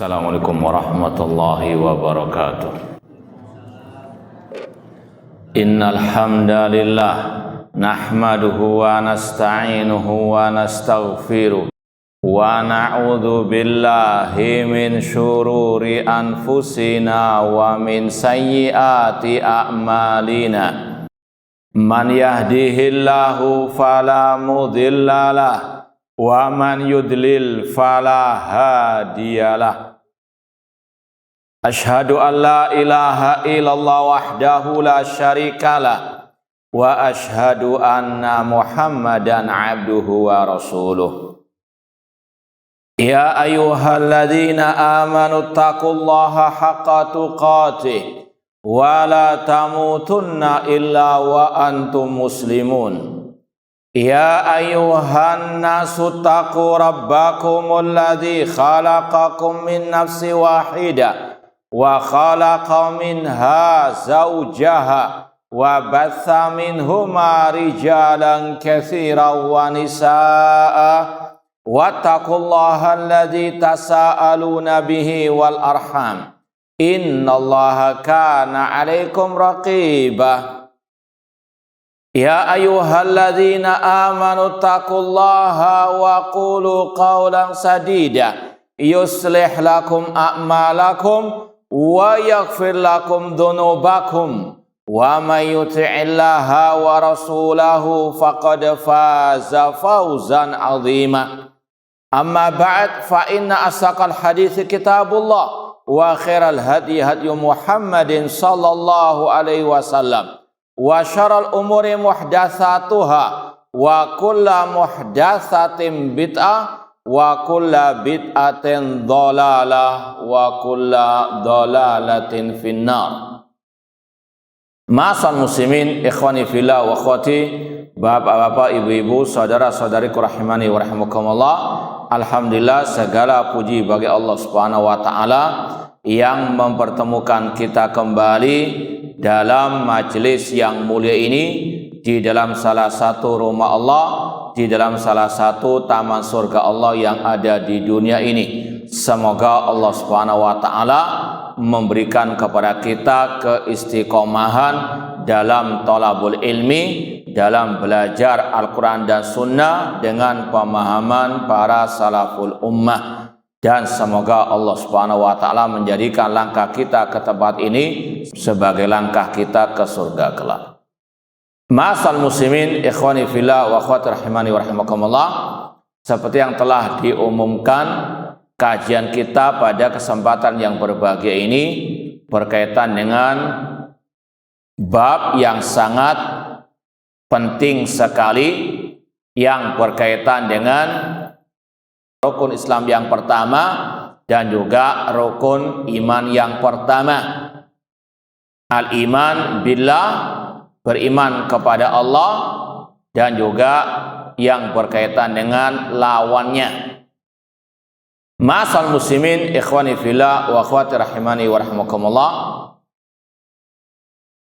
Assalamualaikum warahmatullahi wabarakatuh. Innal hamdalillah nahmaduhu wa nasta'inuhu wa nastaghfiruh wa na'udzu billahi min syururi anfusina wa min sayyiati a'malina. Man yahdihillahu fala mudhillalah wa man yudlil fala hadiyalah. Asyhadu an la ilaha illallah wahdahu la syarikalah wa asyhadu anna Muhammadan abduhu wa rasuluh. Ya ayyuhalladzina amanu taqullaha haqqa tuqatih wa la tamutunna illa wa antum muslimun. Ya ayyuhan nasu taqu rabbakumul ladzi khalaqakum min nafsin wahidah wa khalaqa minha zawjaha wa batha minhuma rijalan katsiran wa nisaa wattaqullaha alladzi tasaaluna bihi wal arham innallaha kana 'alaikum raqibah. Ya ayyuhalladzina amanu taqullaha wa qulu qawlan sadida yuslih lakum a'malakum wa yaghfir lakum dhunubakum wa may yuti'illaha wa rasulahu faqad faza fawzan 'azima. Amma ba'd, fa inna asaqal hadits kitabullah wa khairal hadi hadyu Muhammadin sallallahu alaihi wasallam wa syarrul umuri muhdatsatuha wa kullu muhdatsatin bid'ah wa kullu bid'atin dhalalah wa kullu dhalalatin finnar. Ma'asal muslimin, ikhwani fillah wa akhwati, bapak-bapak, ibu-ibu, saudara-saudariku rahimani wa rahimakumullah. Alhamdulillah, segala puji bagi Allah Subhanahu wa taala yang mempertemukan kita kembali dalam majelis yang mulia ini, di dalam salah satu rumah Allah, di dalam salah satu taman surga Allah yang ada di dunia ini. Semoga Allah Subhanahu wa taala memberikan kepada kita keistiqomahan dalam thalabul ilmi, dalam belajar Al-Quran dan Sunnah dengan pemahaman para salaful ummah. Dan semoga Allah Subhanahu wa taala menjadikan langkah kita ke tempat ini sebagai langkah kita ke surga kelak. Ma'asal muslimin, ikhwani fillah wa akhwati rahimani wa rahimakumullah. Seperti yang telah diumumkan, kajian kita pada kesempatan yang berbahagia ini berkaitan dengan bab yang sangat penting sekali yang berkaitan dengan rukun Islam yang pertama dan juga rukun iman yang pertama. Al-iman billah, beriman kepada Allah, dan juga yang berkaitan dengan lawannya. Ma'asal muslimin, ikhwani fillah wa akhwati rahimani wa rahimakumullah.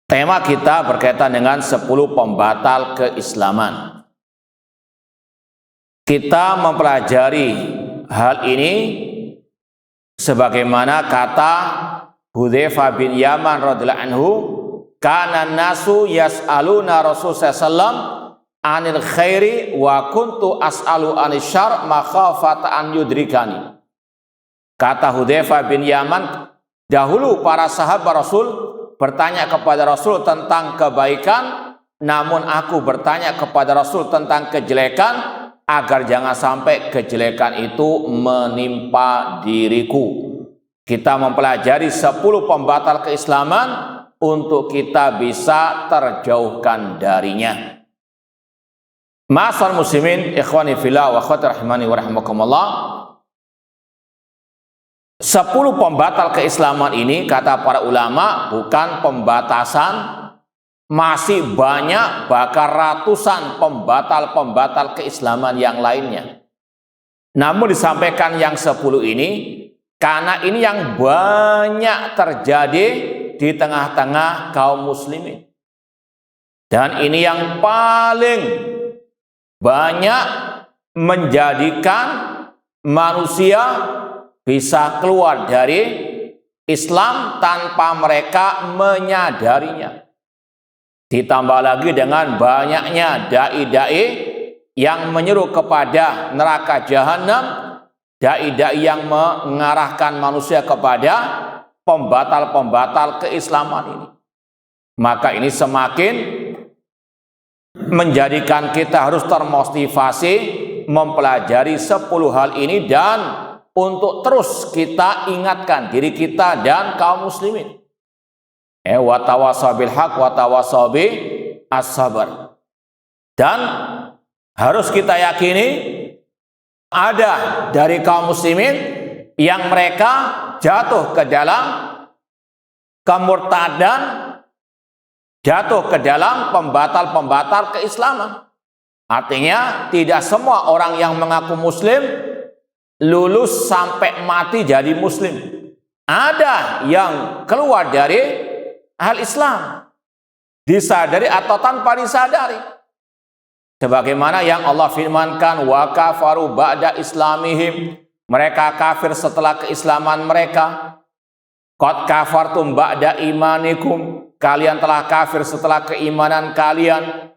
Tema kita berkaitan dengan 10 pembatal keislaman. Kita mempelajari hal ini sebagaimana kata Hudzaifah bin Yaman radhiyallahu anhu, kana nasu yas'aluna Rasulullah sallam anil khairi wa kuntu as'alu anil syarr makhafata an yudrikani. Kata Hudzaifah bin Yaman, dahulu para sahabat Rasul bertanya kepada Rasul tentang kebaikan, namun aku bertanya kepada Rasul tentang kejelekan, agar jangan sampai kejelekan itu menimpa diriku. Kita mempelajari 10 pembatal keislaman untuk kita bisa terjauhkan darinya. Ma'asal muslimin, ikhwani fillah wa akhwati rahimani wa rahimakumullah. 10 pembatal keislaman ini, kata para ulama, bukan pembatasan. Masih banyak, bahkan ratusan pembatal-pembatal keislaman yang lainnya. Namun disampaikan yang 10 ini, karena ini yang banyak terjadi di tengah-tengah kaum muslimin. Dan ini yang paling banyak menjadikan manusia bisa keluar dari Islam tanpa mereka menyadarinya. Ditambah lagi dengan banyaknya dai-dai yang menyeru kepada neraka jahanam, dai-dai yang mengarahkan manusia kepada pembatal-pembatal keislaman ini. Maka ini semakin menjadikan kita harus termotivasi mempelajari 10 hal ini dan untuk terus kita ingatkan diri kita dan kaum muslimin. Wa tawassaw bil haq wa tawassaw as-sabr. Dan harus kita yakini ada dari kaum muslimin yang mereka jatuh ke dalam kemurtadan, jatuh ke dalam pembatal-pembatal keislaman. Artinya tidak semua orang yang mengaku muslim lulus sampai mati jadi muslim. Ada yang keluar dari al-Islam, disadari atau tanpa disadari. Sebagaimana yang Allah firmankan, wa kafaru ba'da islamihim, mereka kafir setelah keislaman mereka. Qad kafartum ba'da imanikum, kalian telah kafir setelah keimanan kalian.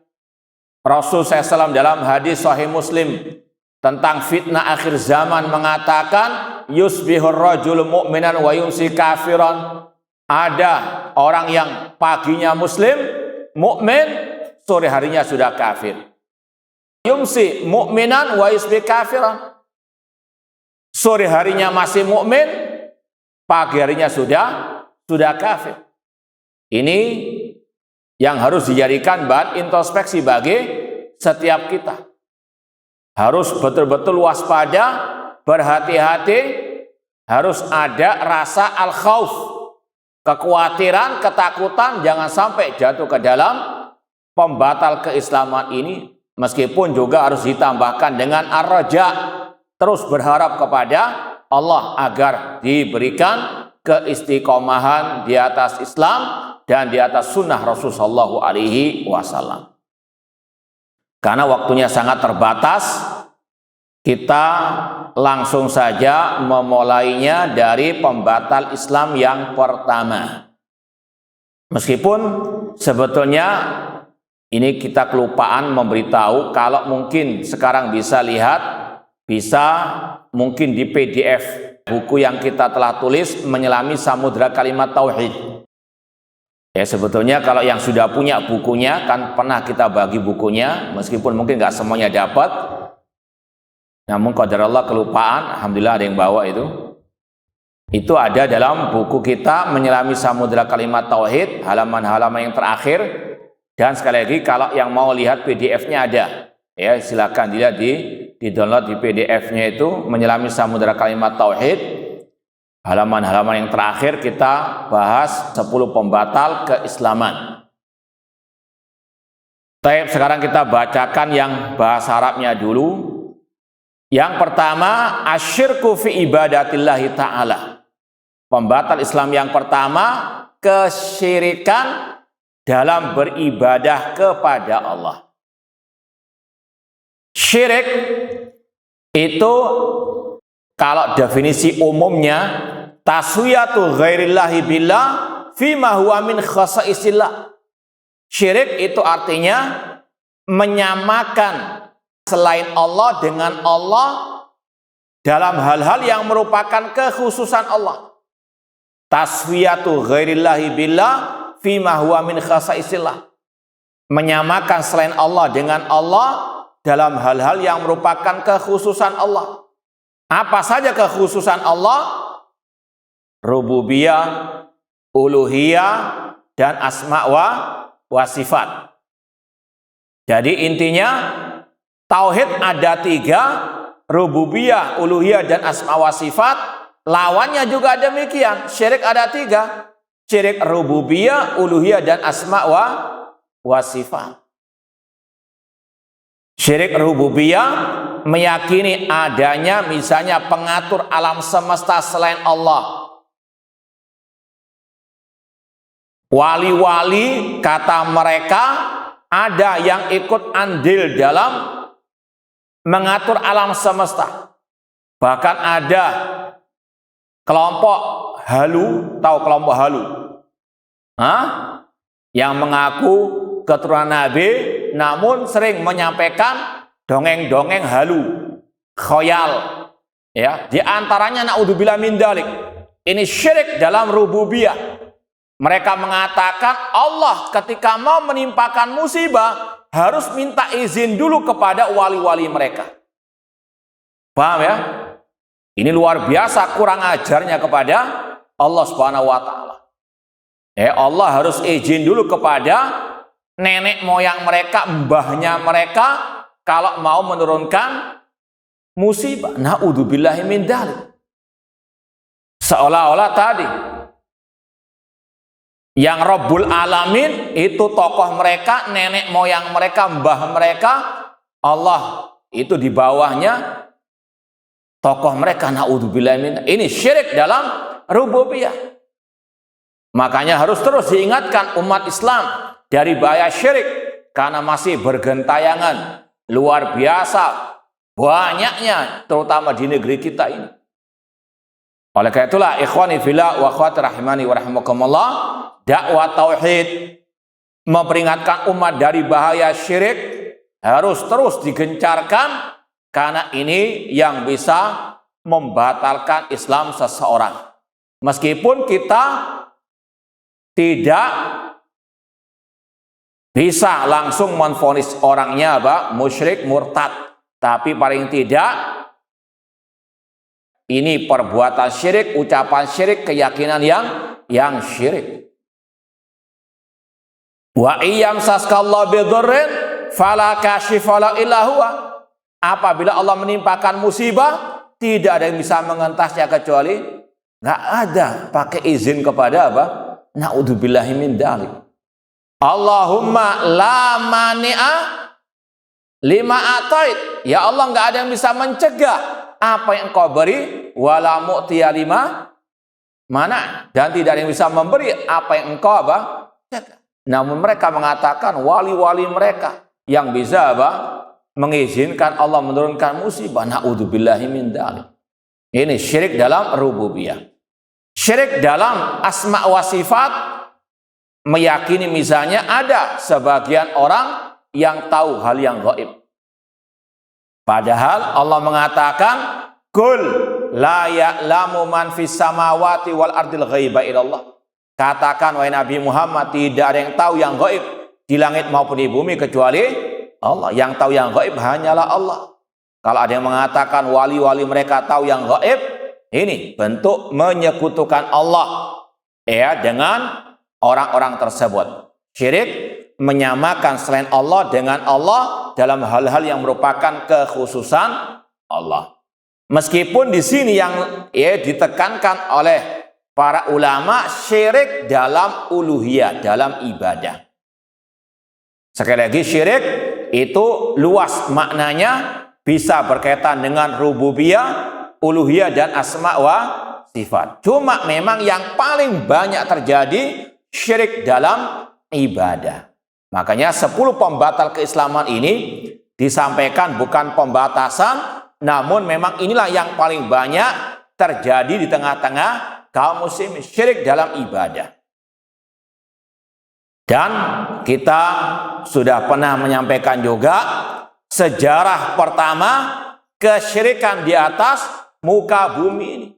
Rasul SAW dalam hadis Sahih Muslim tentang fitnah akhir zaman mengatakan, yusbihur rajul mu'minan wa yumsi kafiran. Ada orang yang paginya muslim, mukmin, sore harinya sudah kafir. Yumsi mu'minan wa yusbi kafiran. Sore harinya masih mukmin, pagi harinya sudah kafir. Ini yang harus dijadikan bahan introspeksi bagi setiap kita. Harus betul-betul waspada, berhati-hati, harus ada rasa al-khauf, kekhawatiran, ketakutan, jangan sampai jatuh ke dalam pembatal keislaman ini. Meskipun juga harus ditambahkan dengan ar-raja, terus berharap kepada Allah agar diberikan keistiqomahan di atas Islam dan di atas sunnah Rasulullah SAW. Karena waktunya sangat terbatas, kita langsung saja memulainya dari pembatal Islam yang pertama. Meskipun sebetulnya ini kita kelupaan memberitahu, kalau mungkin sekarang bisa lihat, bisa mungkin di PDF buku yang kita telah tulis, Menyelami Samudra Kalimat Tauhid. Ya, sebetulnya kalau yang sudah punya bukunya, kan pernah kita bagi bukunya, meskipun mungkin nggak semuanya dapat. Namun qadarullah kelupaan, alhamdulillah ada yang bawa itu. Itu ada dalam buku kita Menyelami Samudra Kalimat Tauhid, halaman-halaman yang terakhir. Dan sekali lagi kalau yang mau lihat PDF-nya ada, ya silakan dilihat di download di PDF-nya itu Menyelami Samudra Kalimat Tauhid. Halaman-halaman yang terakhir kita bahas 10 pembatal keislaman. Baik, sekarang kita bacakan yang bahasa Arabnya dulu. Yang pertama, asyirku fi ibadatillahi ta'ala. Pembatal Islam yang pertama, kesyirikan dalam beribadah kepada Allah. Syirik itu kalau definisi umumnya taswiyatu ghairillahi billah fima huwa min khasaisillah. Syirik itu artinya menyamakan selain Allah dengan Allah dalam hal-hal yang merupakan kekhususan Allah. Taswiyatu ghairillahi billah fima huwa min khasaisillah. Menyamakan selain Allah dengan Allah dalam hal-hal yang merupakan kekhususan Allah. Apa saja kekhususan Allah? Rububiyah, uluhiyah, dan asma wa sifat. Jadi intinya tauhid ada 3, rububiyah, uluhiyah, dan asma wa sifat. Lawannya juga demikian, syirik ada 3, syirik rububiyah, uluhiyah, dan asma wa sifat. Syirik rububiyah meyakini adanya misalnya pengatur alam semesta selain Allah. Wali-wali kata mereka ada yang ikut andil dalam mengatur alam semesta. Bahkan ada kelompok Halu, tahu kelompok Halu? Hah? Yang mengaku keturunan Nabi, namun sering menyampaikan dongeng-dongeng halu, khoyal. Ya, di antaranya naudzubillah min dzalik. Ini syirik dalam rububiyah. Mereka mengatakan Allah ketika mau menimpakan musibah harus minta izin dulu kepada wali-wali mereka. Paham ya? Ini luar biasa kurang ajarnya kepada Allah Subhanahu wa taala. Allah harus izin dulu kepada nenek moyang mereka, mbahnya mereka kalau mau menurunkan musibah. Naudzubillahi min dzalik. Seolah-olah tadi yang Rabbul Alamin itu tokoh mereka, nenek moyang mereka, mbah mereka, Allah itu di bawahnya tokoh mereka. Naudzubillahi min dzalik. Ini syirik dalam rububiyah. Makanya harus terus diingatkan umat Islam dari bahaya syirik karena masih bergentayangan luar biasa banyaknya terutama di negeri kita ini. Oleh karena itulah ikhwani fillah wa akhwati rahimani wa rahimakumullah, dakwah tauhid memperingatkan umat dari bahaya syirik harus terus digencarkan karena ini yang bisa membatalkan Islam seseorang. Meskipun kita tidak bisa langsung menvonis orangnya musyrik murtad, tapi paling tidak ini perbuatan syirik, ucapan syirik, keyakinan yang syirik. Wa iyam saskallahu bidurrin fala kashifa lahu illa huwa. Apabila Allah menimpakan musibah, tidak ada yang bisa mengentasnya kecuali nggak ada pakai izin kepada Naudzubillahi min dzalik. Allahumma la mani'a lima atait. Ya Allah, nggak ada yang bisa mencegah apa yang Engkau beri, wala mu'tiya lima mana, dan tidak ada yang bisa memberi apa yang Engkau cegah. Namun mereka mengatakan wali-wali mereka yang bisa mengizinkan Allah menurunkan musibah. Naudzubillahi min dzalik. Ini syirik dalam rububiyah. Syirik dalam asma wa sifat, meyakini misalnya ada sebagian orang yang tahu hal yang gaib. Padahal Allah mengatakan, "Qul la ya'lamu man fis samawati wal ardil ghaiba illallah." Katakan wahai Nabi Muhammad, tidak ada yang tahu yang gaib di langit maupun di bumi kecuali Allah. Yang tahu yang gaib hanyalah Allah. Kalau ada yang mengatakan wali-wali mereka tahu yang gaib, ini bentuk menyekutukan Allah dengan orang-orang tersebut. Syirik menyamakan selain Allah dengan Allah dalam hal-hal yang merupakan kekhususan Allah. Meskipun di sini yang ditekankan oleh para ulama syirik dalam uluhiyah, dalam ibadah. Sekali lagi syirik itu luas maknanya, bisa berkaitan dengan rububiyah, uluhiyah dan asma wa sifat. Cuma memang yang paling banyak terjadi syirik dalam ibadah. Makanya 10 pembatal keislaman ini disampaikan bukan pembatasan, namun memang inilah yang paling banyak terjadi di tengah-tengah kaum muslimin, syirik dalam ibadah. Dan kita sudah pernah menyampaikan juga sejarah pertama kesyirikan di atas muka bumi ini.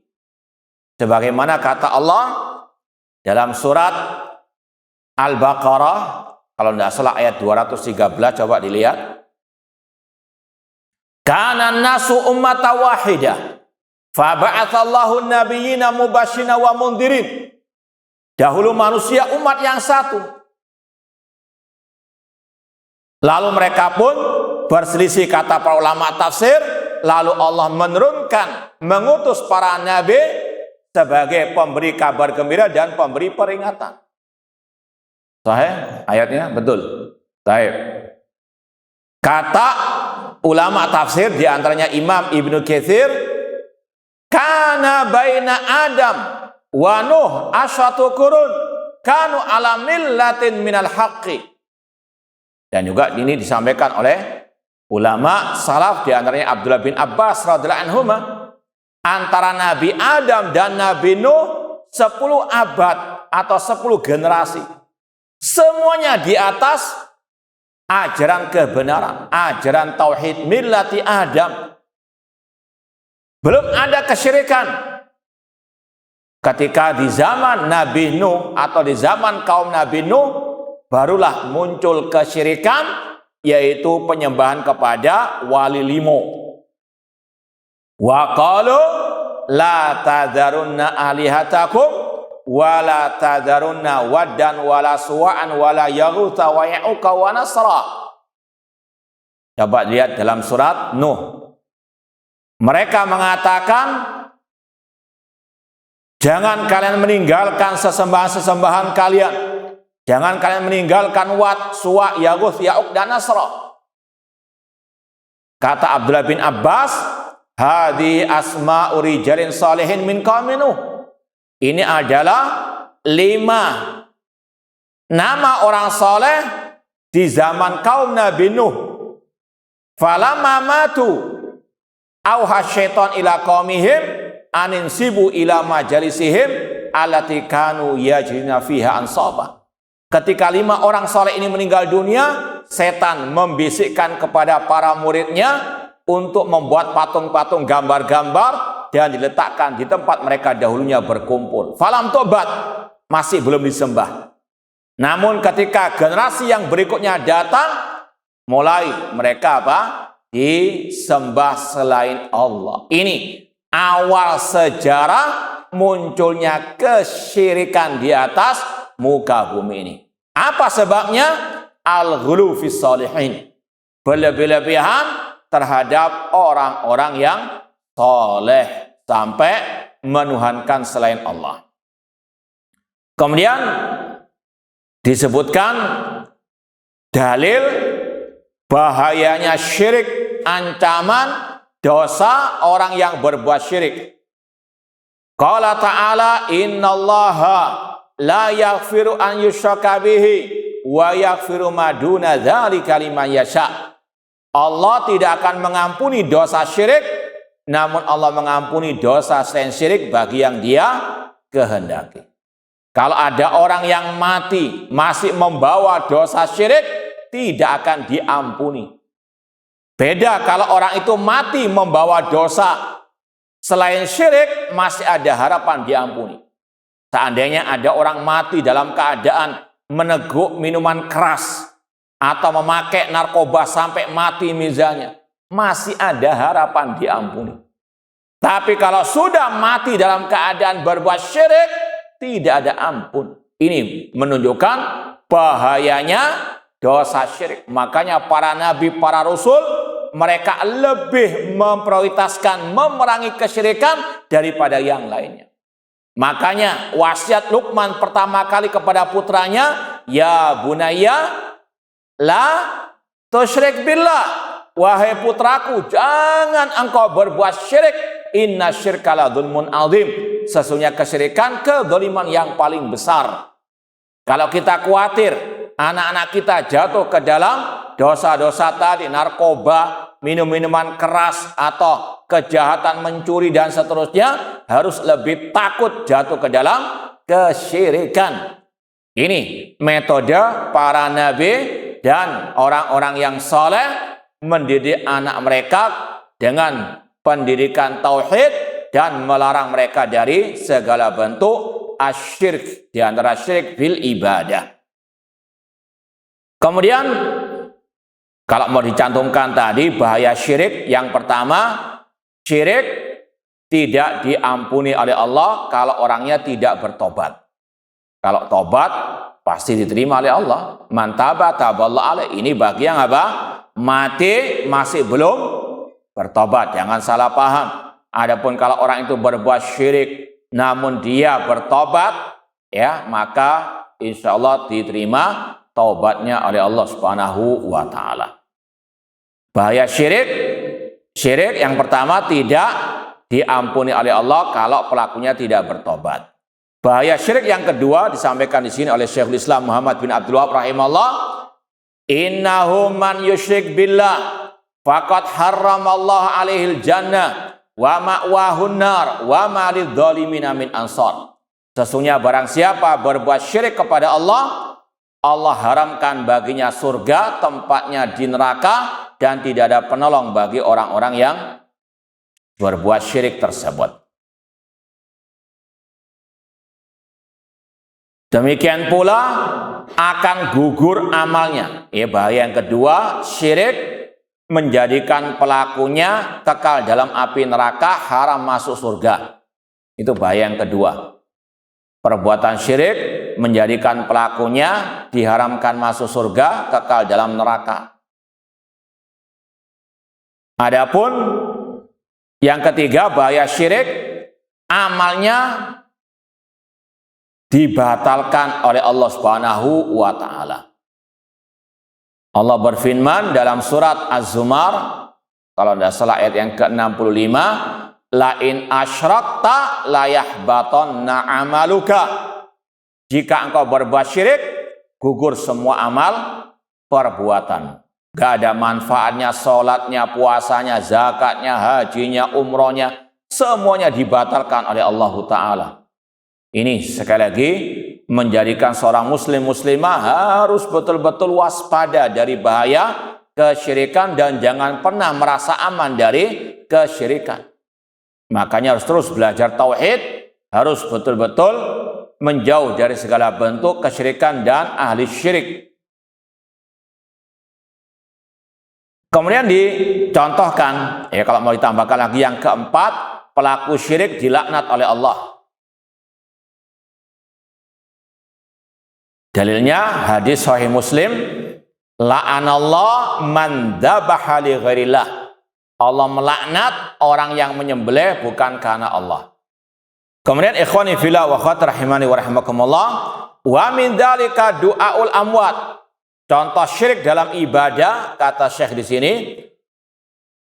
Sebagaimana kata Allah dalam surat Al-Baqarah, kalau tidak salah ayat 213, coba dilihat. Kana nasu ummata wahidah, fa ba'atsallahu an-nabiyyina mubasysyirin wa mundhirin. Dahulu manusia umat yang satu. Lalu mereka pun berselisih, kata para ulama tafsir, lalu Allah menurunkan, mengutus para nabi sebagai pemberi kabar gembira dan pemberi peringatan. Sahih ayatnya? Betul. Sahih. Kata ulama tafsir di antaranya Imam Ibnu Katsir, kana baina Adam wa Nuh asyatu qurun kanu ala millatin minal haqqi. Dan juga ini disampaikan oleh ulama salaf di antaranya Abdullah bin Abbas radhiyallahu anhuma, antara Nabi Adam dan Nabi Nuh 10 abad atau 10 generasi. Semuanya di atas ajaran kebenaran, ajaran tauhid millati Adam. Belum ada kesyirikan. Ketika di zaman Nabi Nuh atau di zaman kaum Nabi Nuh, barulah muncul kesyirikan, yaitu penyembahan kepada wali limo. Wa qalu la tadharunna alihatakum wa la tadharunna waddan wa la suwa'an wa la yaghutha wa ya'uqa wa nasra. Coba lihat dalam surat Nuh. Mereka mengatakan, jangan kalian meninggalkan sesembahan-sesembahan kalian. Jangan kalian meninggalkan Wad, Suwa, Yaghutz, Ya'uq dan Nasra. Kata Abdullah bin Abbas, hadi asma'u rijalin salihin min qaumin Nuh. Ini adalah 5 nama orang soleh di zaman kaum Nabi Nuh. Falamma matu auha syaitan ila qaumihim aninsibu ila majalisihim allati kanu yajrina fiha ansaba. Ketika 5 orang soleh ini meninggal dunia, setan membisikkan kepada para muridnya untuk membuat patung-patung gambar-gambar dan diletakkan di tempat mereka dahulunya berkumpul. Falam tobat, masih belum disembah. Namun ketika generasi yang berikutnya datang, mulai mereka disembah selain Allah. Ini awal sejarah munculnya kesyirikan di atas muka bumi ini. Apa sebabnya? Al-ghulu fis shalihin. Berlebih-lebihan terhadap orang-orang yang soleh sampai menuhankan selain Allah. Kemudian disebutkan dalil bahayanya syirik, ancaman dosa orang yang berbuat syirik. Qala ta'ala innallaha la yaghfiru an yushraka bihi wa yaghfiru ma duna dzalika liman yasha. Allah tidak akan mengampuni dosa syirik, namun Allah mengampuni dosa selain syirik bagi yang Dia kehendaki. Kalau ada orang yang mati masih membawa dosa syirik, tidak akan diampuni. Beda kalau orang itu mati membawa dosa selain syirik, masih ada harapan diampuni. Seandainya ada orang mati dalam keadaan meneguk minuman keras atau memakai narkoba sampai mati misalnya, masih ada harapan diampuni. Tapi kalau sudah mati dalam keadaan berbuat syirik, tidak ada ampun. Ini menunjukkan bahayanya dosa syirik. Makanya para nabi, para rasul, mereka lebih memprioritaskan memerangi kesyirikan daripada yang lainnya. Makanya wasiat Luqman pertama kali kepada putranya, ya bunayya la tusyrik billah. Wahai putraku, jangan engkau berbuat syirik. Inna syirka la dzulmun adzim. Sesungguhnya kesyirikan kedzaliman yang paling besar. Kalau kita khawatir anak-anak kita jatuh ke dalam dosa-dosa tadi, narkoba, minum-minuman keras, atau kejahatan mencuri dan seterusnya, harus lebih takut jatuh ke dalam kesyirikan. Ini metode para nabi dan orang-orang yang soleh mendidik anak mereka dengan pendidikan tauhid dan melarang mereka dari segala bentuk asyirk, di antara syirik bil ibadah. Kemudian kalau mau dicantumkan tadi bahaya syirik, yang pertama, syirik tidak diampuni oleh Allah kalau orangnya tidak bertobat. Kalau tobat pasti diterima oleh Allah. Man taba taballahu alaihi. Ini bagi yang mati masih belum bertobat. Jangan salah paham. Adapun kalau orang itu berbuat syirik namun dia bertobat, ya, maka insya Allah diterima taubatnya oleh Allah Subhanahu wa taala. Bahaya syirik, syirik yang pertama tidak diampuni oleh Allah kalau pelakunya tidak bertobat. Bahaya syirik yang kedua disampaikan di sini oleh Syekhul Islam Muhammad bin Abdul Wahab rahimahullah, innahu man yusyrik billah faqad harramallahu alaihil jannah wa ma'wahun nar wa ma lidzalimina min ansar. Sesungguhnya barang siapa berbuat syirik kepada Allah, Allah haramkan baginya surga, tempatnya di neraka, dan tidak ada penolong bagi orang-orang yang berbuat syirik tersebut. Demikian pula akan gugur amalnya. Bahaya yang kedua, syirik menjadikan pelakunya kekal dalam api neraka, haram masuk surga. Itu bahaya yang kedua. Perbuatan syirik menjadikan pelakunya diharamkan masuk surga, kekal dalam neraka. Adapun yang ketiga, bahaya syirik, amalnya dibatalkan oleh Allah Subhanahu wa taala. Allah berfirman dalam surat Az-Zumar, kalau tidak salah ayat yang ke-65, la in asyrakta la yahbatanna amaluka. Jika engkau berbuat syirik, gugur semua amal perbuatan. Gak ada manfaatnya sholatnya, puasanya, zakatnya, hajinya, umrohnya, semuanya dibatalkan oleh Allah Ta'ala. Ini sekali lagi menjadikan seorang muslimah harus betul-betul waspada dari bahaya kesyirikan dan jangan pernah merasa aman dari kesyirikan. Makanya harus terus belajar tauhid, harus betul-betul menjauh dari segala bentuk kesyirikan dan ahli syirik. Kemudian dicontohkan, kalau mau ditambahkan lagi yang keempat, pelaku syirik dilaknat oleh Allah. Dalilnya hadis Sahih Muslim, la'anallah man dzabaha li ghairillah. Allah melaknat orang yang menyembelih bukan karena Allah. Kemudian ikhwani fillah wa akhwat rahimani wa rahimakumullah, wa min dzalika du'aul amwat. Contoh syirik dalam ibadah, kata Syekh di sini,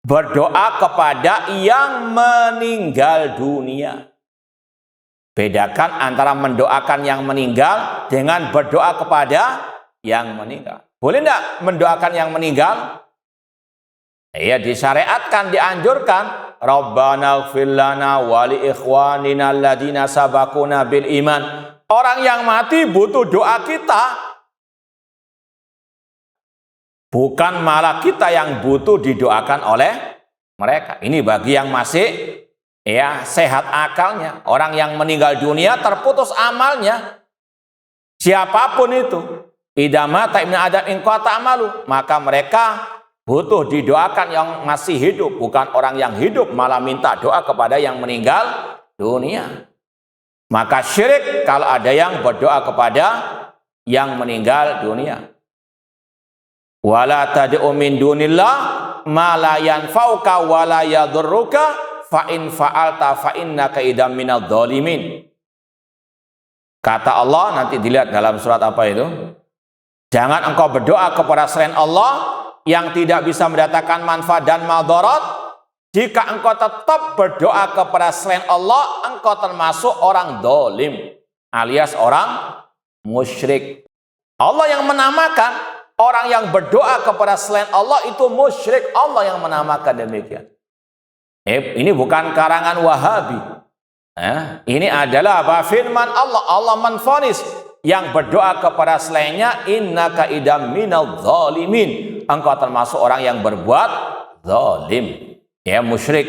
berdoa kepada yang meninggal dunia. Bedakan antara mendoakan yang meninggal dengan berdoa kepada yang meninggal. Boleh tidak mendoakan yang meninggal? Disyariatkan, dianjurkan. Rabbana ighfir lana wa li ikhwanina alladziina sabaquna bil iman. Orang yang mati butuh doa kita. Bukan malah kita yang butuh didoakan oleh mereka. Ini bagi yang masih sehat akalnya. Orang yang meninggal dunia terputus amalnya. Siapapun itu. Idza mata ibnu adam inqata amalu. Maka mereka butuh didoakan yang masih hidup. Bukan orang yang hidup malah minta doa kepada yang meninggal dunia. Maka syirik kalau ada yang berdoa kepada yang meninggal dunia. Wala tad'u min dunillah ma la yanfa'uka wa la yadurruka fa in fa'alta fa innaka idam minadh dhalimin. Kata Allah, nanti dilihat dalam surat apa itu? Jangan engkau berdoa kepada selain Allah yang tidak bisa mendatangkan manfaat dan madarat. Jika engkau tetap berdoa kepada selain Allah, engkau termasuk orang zalim alias orang musyrik. Allah yang menamakan orang yang berdoa kepada selain Allah itu musyrik. Allah yang menamakan demikian. Ini bukan karangan Wahabi. Ini adalah firman Allah. Allah menvonis yang berdoa kepada selainnya, innaka idam minadh dhalimin. Engkau termasuk orang yang berbuat zalim, musyrik.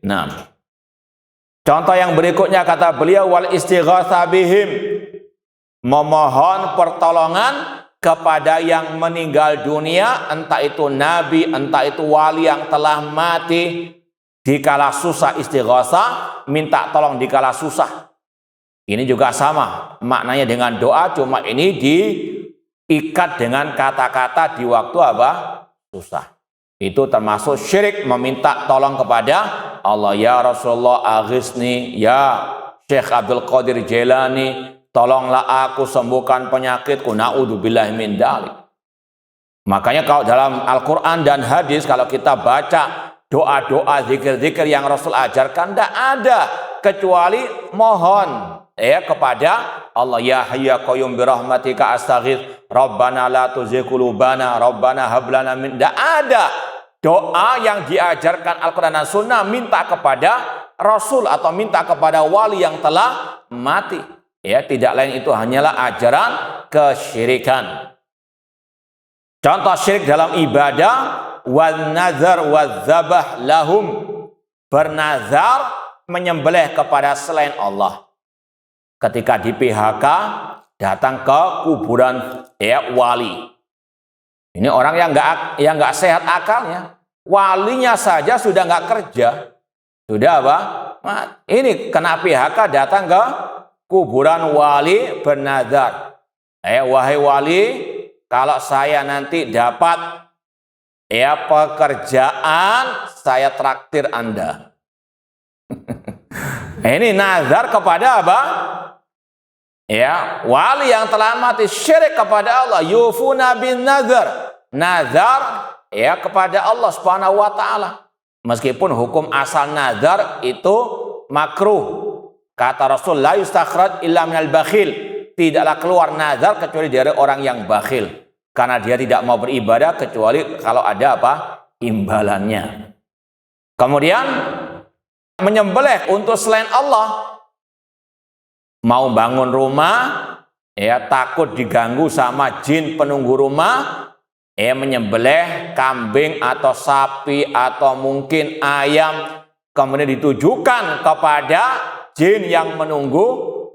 Nah, contoh yang berikutnya kata beliau, wal istighatsa bihim, memohon pertolongan kepada yang meninggal dunia, entah itu nabi, entah itu wali yang telah mati. Dikala susah istighatsa, minta tolong dikala susah. Ini juga sama maknanya dengan doa, cuma ini diikat dengan kata-kata di waktu apa? Susah. Itu termasuk syirik, meminta tolong kepada Allah. Ya Rasulullah aghisni, ya Syekh Abdul Qadir Jailani, tolonglah aku sembuhkan penyakitku. Na'udzubillahi min dzalik. Makanya kalau dalam Al-Quran dan hadis, kalau kita baca doa-doa, zikir-zikir yang Rasul ajarkan, tidak ada kecuali mohon kepada Allah. Ya Hayyu ya Qayyum bi rahmatika astaghits, Rabbana la tuzigh qulubana, Rabbana hab lana min. Tidak ada doa yang diajarkan Al-Quran dan Sunnah minta kepada Rasul atau minta kepada wali yang telah mati. Ya, tidak lain itu hanyalah ajaran kesyirikan. Contoh syirik dalam ibadah, wan nazar wadzabah lahum, bernazar menyembelih kepada selain Allah. Ketika di PHK datang ke kuburan wali. Ini orang yang nggak sehat akalnya. Walinya saja sudah nggak kerja, sudah apa? Ini kena PHK datang ke kuburan wali bernazar. Wahai wali, kalau saya nanti dapat pekerjaan, saya traktir Anda. Ini nazar kepada apa? Wali yang telah mati, syirik kepada Allah. Yufuna bin nazar. Nazar kepada Allah Subhanahu wa taala. Meskipun hukum asal nazar itu makruh. Kata Rasul, la yustakhraj illa minal bakhil. Tidaklah keluar nazar kecuali dari orang yang bakhil. Karena dia tidak mau beribadah kecuali kalau ada apa? Imbalannya. Kemudian menyembelih untuk selain Allah. Mau bangun rumah, takut diganggu sama jin penunggu rumah, menyembelih kambing atau sapi atau mungkin ayam, kemudian ditujukan kepada jin yang menunggu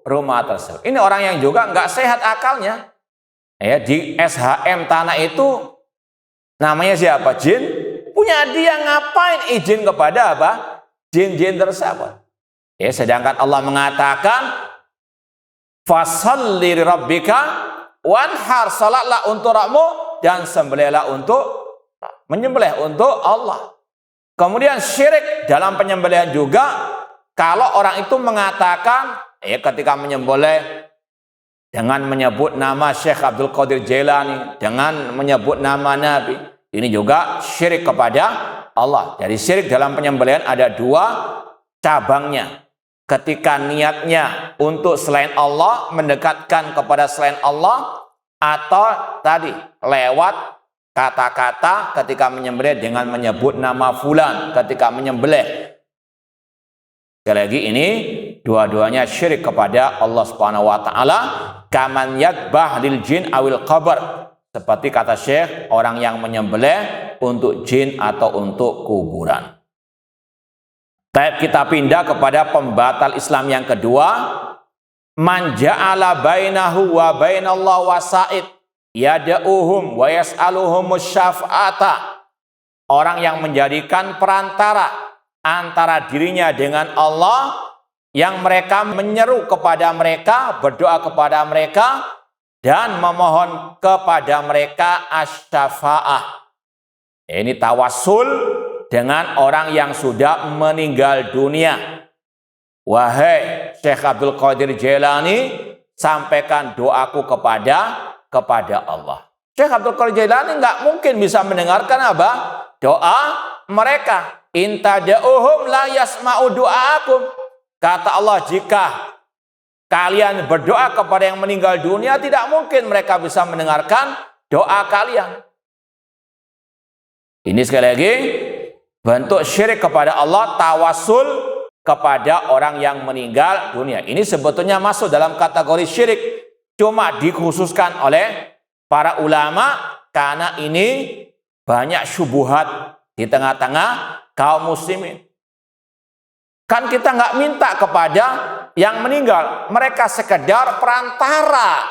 rumah tersebut. Ini orang yang juga nggak sehat akalnya. Di SHM tanah itu namanya siapa? Jin. Punya dia, ngapain izin kepada apa? Jin-jin tersebut. Sedangkan Allah mengatakan, fasalli rabbika wanhar, salatlah untuk Rabbmu dan sembelihlah untuk menyembelih untuk Allah. Kemudian syirik dalam penyembelihan juga, kalau orang itu mengatakan ketika menyembelih dengan menyebut nama Syekh Abdul Qadir Jailani, dengan menyebut nama Nabi, ini juga syirik kepada Allah. Jadi syirik dalam penyembelihan ada dua cabangnya. Ketika niatnya untuk selain Allah, mendekatkan kepada selain Allah, atau tadi lewat kata-kata ketika menyembelih dengan menyebut nama fulan ketika menyembelih. Sekali lagi ini dua-duanya syirik kepada Allah Subhanahu wa taala. Kaman yadbah lil jin awil qabr, seperti kata Syekh, orang yang menyembelih untuk jin atau untuk kuburan. Kita pindah kepada pembatal Islam yang kedua. Man ja'ala bainahu wa bainallahu wasa'id yada'uhum wa yas'aluhumus syafa'ata. Orang yang menjadikan perantara antara dirinya dengan Allah, yang mereka menyeru kepada mereka, berdoa kepada mereka, dan memohon kepada mereka asy-syafa'ah. Ini tawassul dengan orang yang sudah meninggal dunia. Wahai Syekh Abdul Qadir Jailani, sampaikan doaku kepada Allah. Syekh Abdul Qadir Jailani nggak mungkin bisa mendengarkan apa? Doa mereka. In tad'uhum la yasma'u du'aakum. Kata Allah, jika kalian berdoa kepada yang meninggal dunia, tidak mungkin mereka bisa mendengarkan doa kalian. Ini sekali lagi bentuk syirik kepada Allah, tawassul kepada orang yang meninggal dunia. Ini sebetulnya masuk dalam kategori syirik, cuma dikhususkan oleh para ulama karena ini banyak syubhat di tengah-tengah kaum muslimin. Kan kita nggak minta kepada yang meninggal, mereka sekedar perantara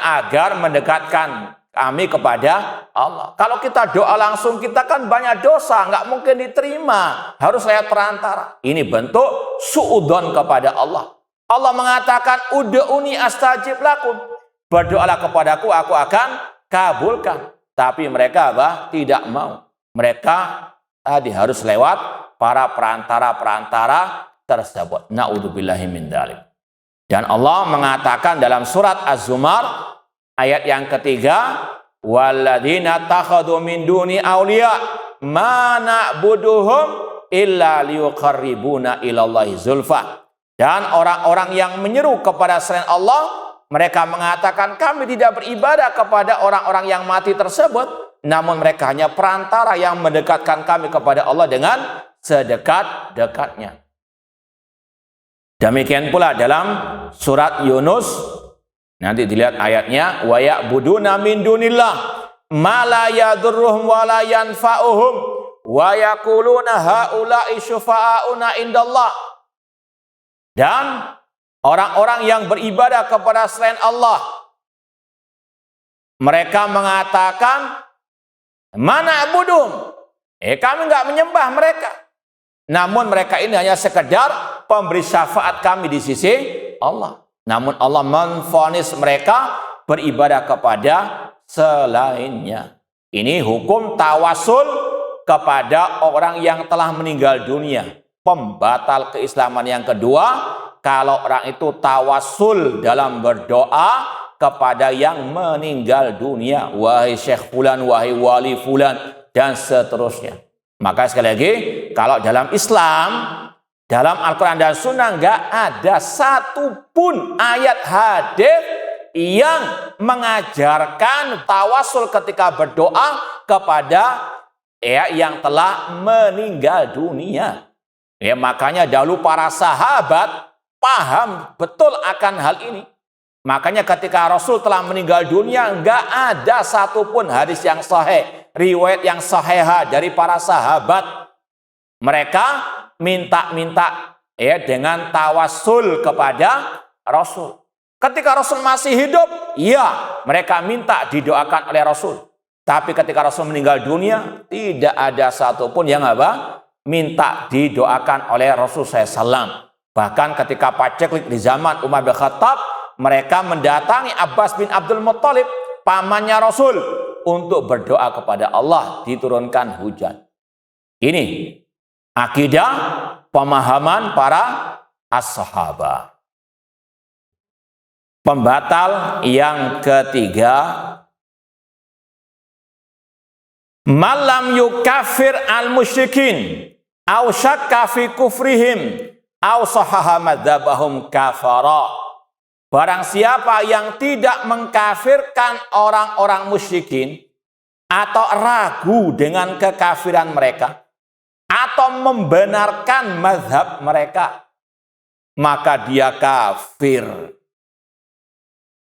agar mendekatkan kami kepada Allah. Kalau kita doa langsung, kita kan banyak dosa, nggak mungkin diterima. Harus lewat perantara. Ini bentuk su'udon kepada Allah. Allah mengatakan, ud'uni astajib lakum. Berdoalah kepadaku, aku akan kabulkan. Tapi mereka tidak mau. Mereka tadi harus lewat para perantara-perantara tersebut. Na'udzubillahi min dzalik. Dan Allah mengatakan dalam surat Az-Zumar, ayat yang ketiga, walladzina takhadhu min duni awliya ma na'buduhum illa liyuqarribuna ilallahi zulfa. Dan orang-orang yang menyeru kepada selain Allah, mereka mengatakan kami tidak beribadah kepada orang-orang yang mati tersebut namun mereka hanya perantara yang mendekatkan kami kepada Allah dengan sedekat-dekatnya. Demikian pula dalam surat Yunus, nanti dilihat ayatnya, wa ya'buduna min dunillah ma la yadurruhum wa la yanfa'uhum wa yaquluna haula'i syufa'auna indallah. Dan orang-orang yang beribadah kepada selain Allah, mereka mengatakan, mana abudum? Kami nggak menyembah mereka. Namun mereka ini hanya sekedar pemberi syafaat kami di sisi Allah. Namun Allah menvonis mereka beribadah kepada selainnya. Ini hukum tawasul kepada orang yang telah meninggal dunia. Pembatal keislaman yang kedua, kalau orang itu tawasul dalam berdoa kepada yang meninggal dunia, wahai Syekh Fulan, wahai wali Fulan, dan seterusnya. Maka sekali lagi, kalau dalam Islam, dalam Al-Quran dan Sunnah nggak ada satupun ayat hadis yang mengajarkan tawasul ketika berdoa kepada yang telah meninggal dunia. Makanya dahulu para sahabat paham betul akan hal ini. Makanya ketika Rasul telah meninggal dunia, nggak ada satupun hadis yang sahih, riwayat yang sahihah dari para sahabat. Mereka minta-minta dengan tawasul kepada Rasul. Ketika Rasul masih hidup, ya mereka minta didoakan oleh Rasul. Tapi ketika Rasul meninggal dunia, tidak ada satupun yang minta didoakan oleh Rasul SAW. Bahkan ketika paceklik di zaman Umar bin Khattab, mereka mendatangi Abbas bin Abdul Muttalib, pamannya Rasul, untuk berdoa kepada Allah diturunkan hujan. Ini akidah pemahaman para as-sahabah. Pembatal yang ketiga, malam yukafir al-musyrikin aw syakka fi kufrihim aw sahaha madzhabahum kafara. Barang siapa yang tidak mengkafirkan orang-orang musyrikin atau ragu dengan kekafiran mereka atau membenarkan mazhab mereka, maka dia kafir.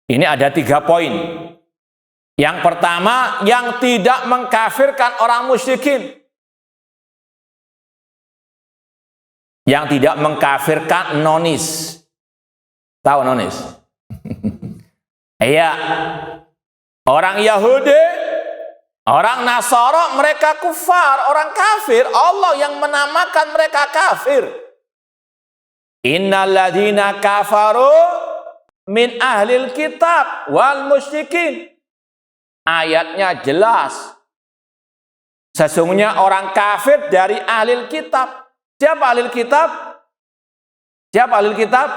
Ini ada 3 poin. Yang pertama, yang tidak mengkafirkan orang musyrikin. Yang tidak mengkafirkan nonis. Tahu nonis? Iya. Orang Yahudi, orang Nasara, mereka kufar, orang kafir. Allah yang menamakan mereka kafir. Innal ladzina kafaru min ahlil kitab wal musyrikin. Ayatnya jelas. Sesungguhnya orang kafir dari ahlil kitab. Siapa ahlil kitab? Siapa ahlil kitab?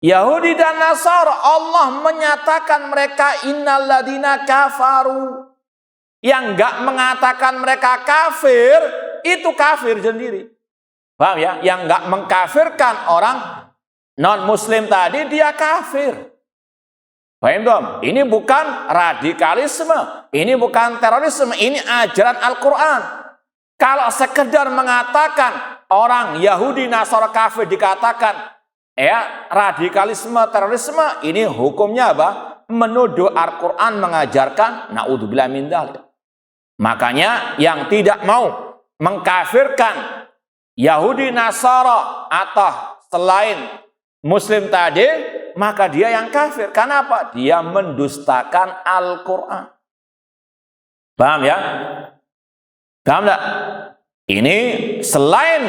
Yahudi dan Nasara. Allah menyatakan mereka innal ladzina kafaru. Yang enggak mengatakan mereka kafir, itu kafir sendiri. Paham ya? Yang enggak mengkafirkan orang non-muslim tadi, dia kafir. Paham dong? Ini bukan radikalisme, ini bukan terorisme, ini ajaran Al-Quran. Kalau sekedar mengatakan orang Yahudi Nasara kafir dikatakan radikalisme, terorisme, ini hukumnya apa? Menuduh Al-Quran mengajarkan naudzubillah min dzalik. Makanya yang tidak mau mengkafirkan Yahudi Nasara atau selain Muslim tadi, maka dia yang kafir. Kenapa? Dia mendustakan Al-Quran. Paham ya? Paham enggak? Ini selain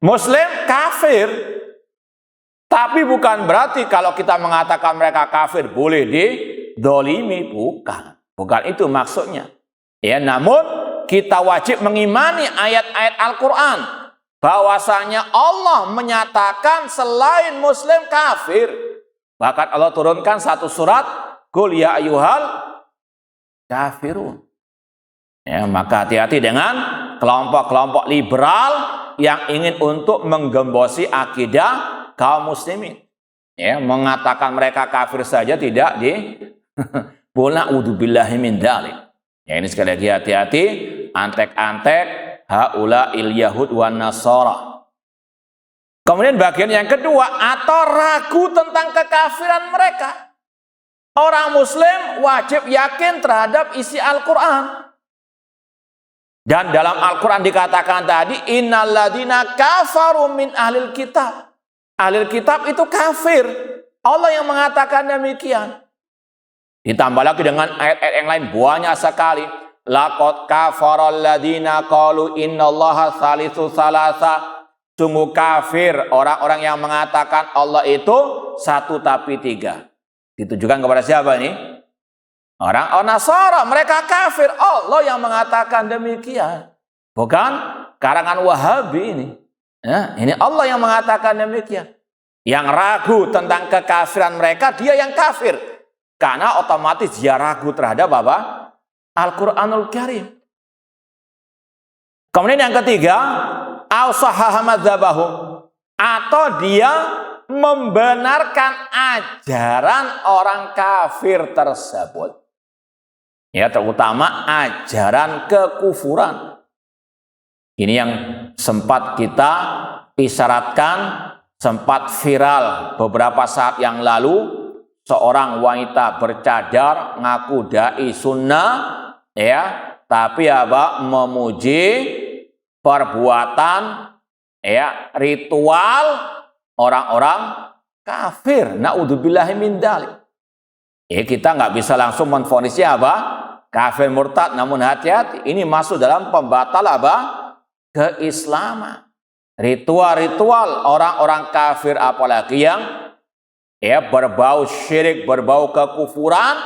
Muslim kafir. Tapi bukan berarti kalau kita mengatakan mereka kafir boleh didolimi. Bukan. Bukan itu maksudnya. Ya, namun kita wajib mengimani ayat-ayat Al-Quran. Bahwasanya Allah menyatakan selain Muslim kafir. Bahkan Allah turunkan satu surat, Qul ya ayyuhal kafirun. Ya, maka hati-hati dengan kelompok-kelompok liberal yang ingin untuk menggembosi akidah kaum muslimin. Ya, mengatakan mereka kafir saja tidak boleh, udzubillahi min dzalik. Ya ini sekali lagi hati-hati, antek-antek haula'il yahud wan nasara. Kemudian bagian yang kedua, atau ragu tentang kekafiran mereka. Orang muslim wajib yakin terhadap isi Al-Quran. Dan dalam Al-Quran dikatakan tadi, innalladzina kafaru min ahlil kitab. Ahlil kitab itu kafir. Allah yang mengatakan demikian. Ditambah lagi dengan ayat-ayat yang lain banyak sekali. Laqad kafaral ladzina qalu innallaha tsalitsu tsalatsa. Sungguh kafir orang-orang yang mengatakan Allah itu satu tapi tiga. Ditujukan kepada siapa ini? Orang Nasara, mereka kafir. Allah yang mengatakan demikian. Bukan karangan Wahabi ini. Ya, ini Allah yang mengatakan demikian. Yang ragu tentang kekafiran mereka, dia yang kafir. Karena otomatis dia ragu terhadap apa? Al-Quranul Karim. Kemudian yang ketiga, atau dia membenarkan ajaran orang kafir tersebut. Ya, terutama ajaran kekufuran. Ini yang sempat kita isyaratkan, sempat viral beberapa saat yang lalu. Seorang wanita bercadar, ngaku dai sunnah, ya, tapi apa? Memuji perbuatan, ya, ritual orang-orang kafir. Naudzubillahi min dzalik. Kita nggak bisa langsung menvonisnya apa? Kafir murtad, namun hati-hati. Ini masuk dalam pembatal apa? Keislaman. Ritual-ritual orang-orang kafir, apalagi yang berbau syirik, berbau kekufuran,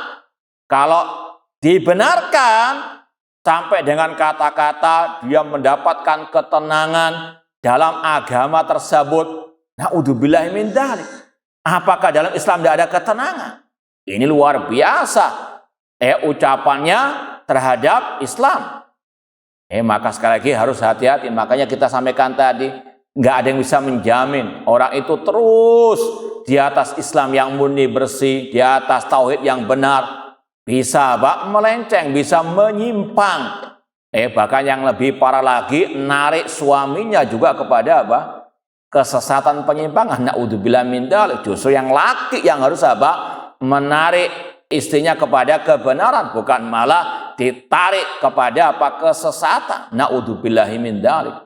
kalau dibenarkan sampai dengan kata-kata dia mendapatkan ketenangan dalam agama tersebut. Naudzubillahi min dzalik. Apakah dalam Islam tidak ada ketenangan? Ini luar biasa ucapannya terhadap Islam. Maka sekali lagi harus hati-hati. Makanya kita sampaikan tadi, nggak ada yang bisa menjamin orang itu terus di atas Islam yang murni bersih, di atas tauhid yang benar. Bisa melenceng, bisa menyimpang. Bahkan yang lebih parah lagi, narik suaminya juga kepada kesesatan, penyimpangan. Naudzubillah min dzalik. Justru yang laki yang harus menarik istrinya kepada kebenaran, bukan malah ditarik kepada kesesatan. Naudzubillahi min dzalik.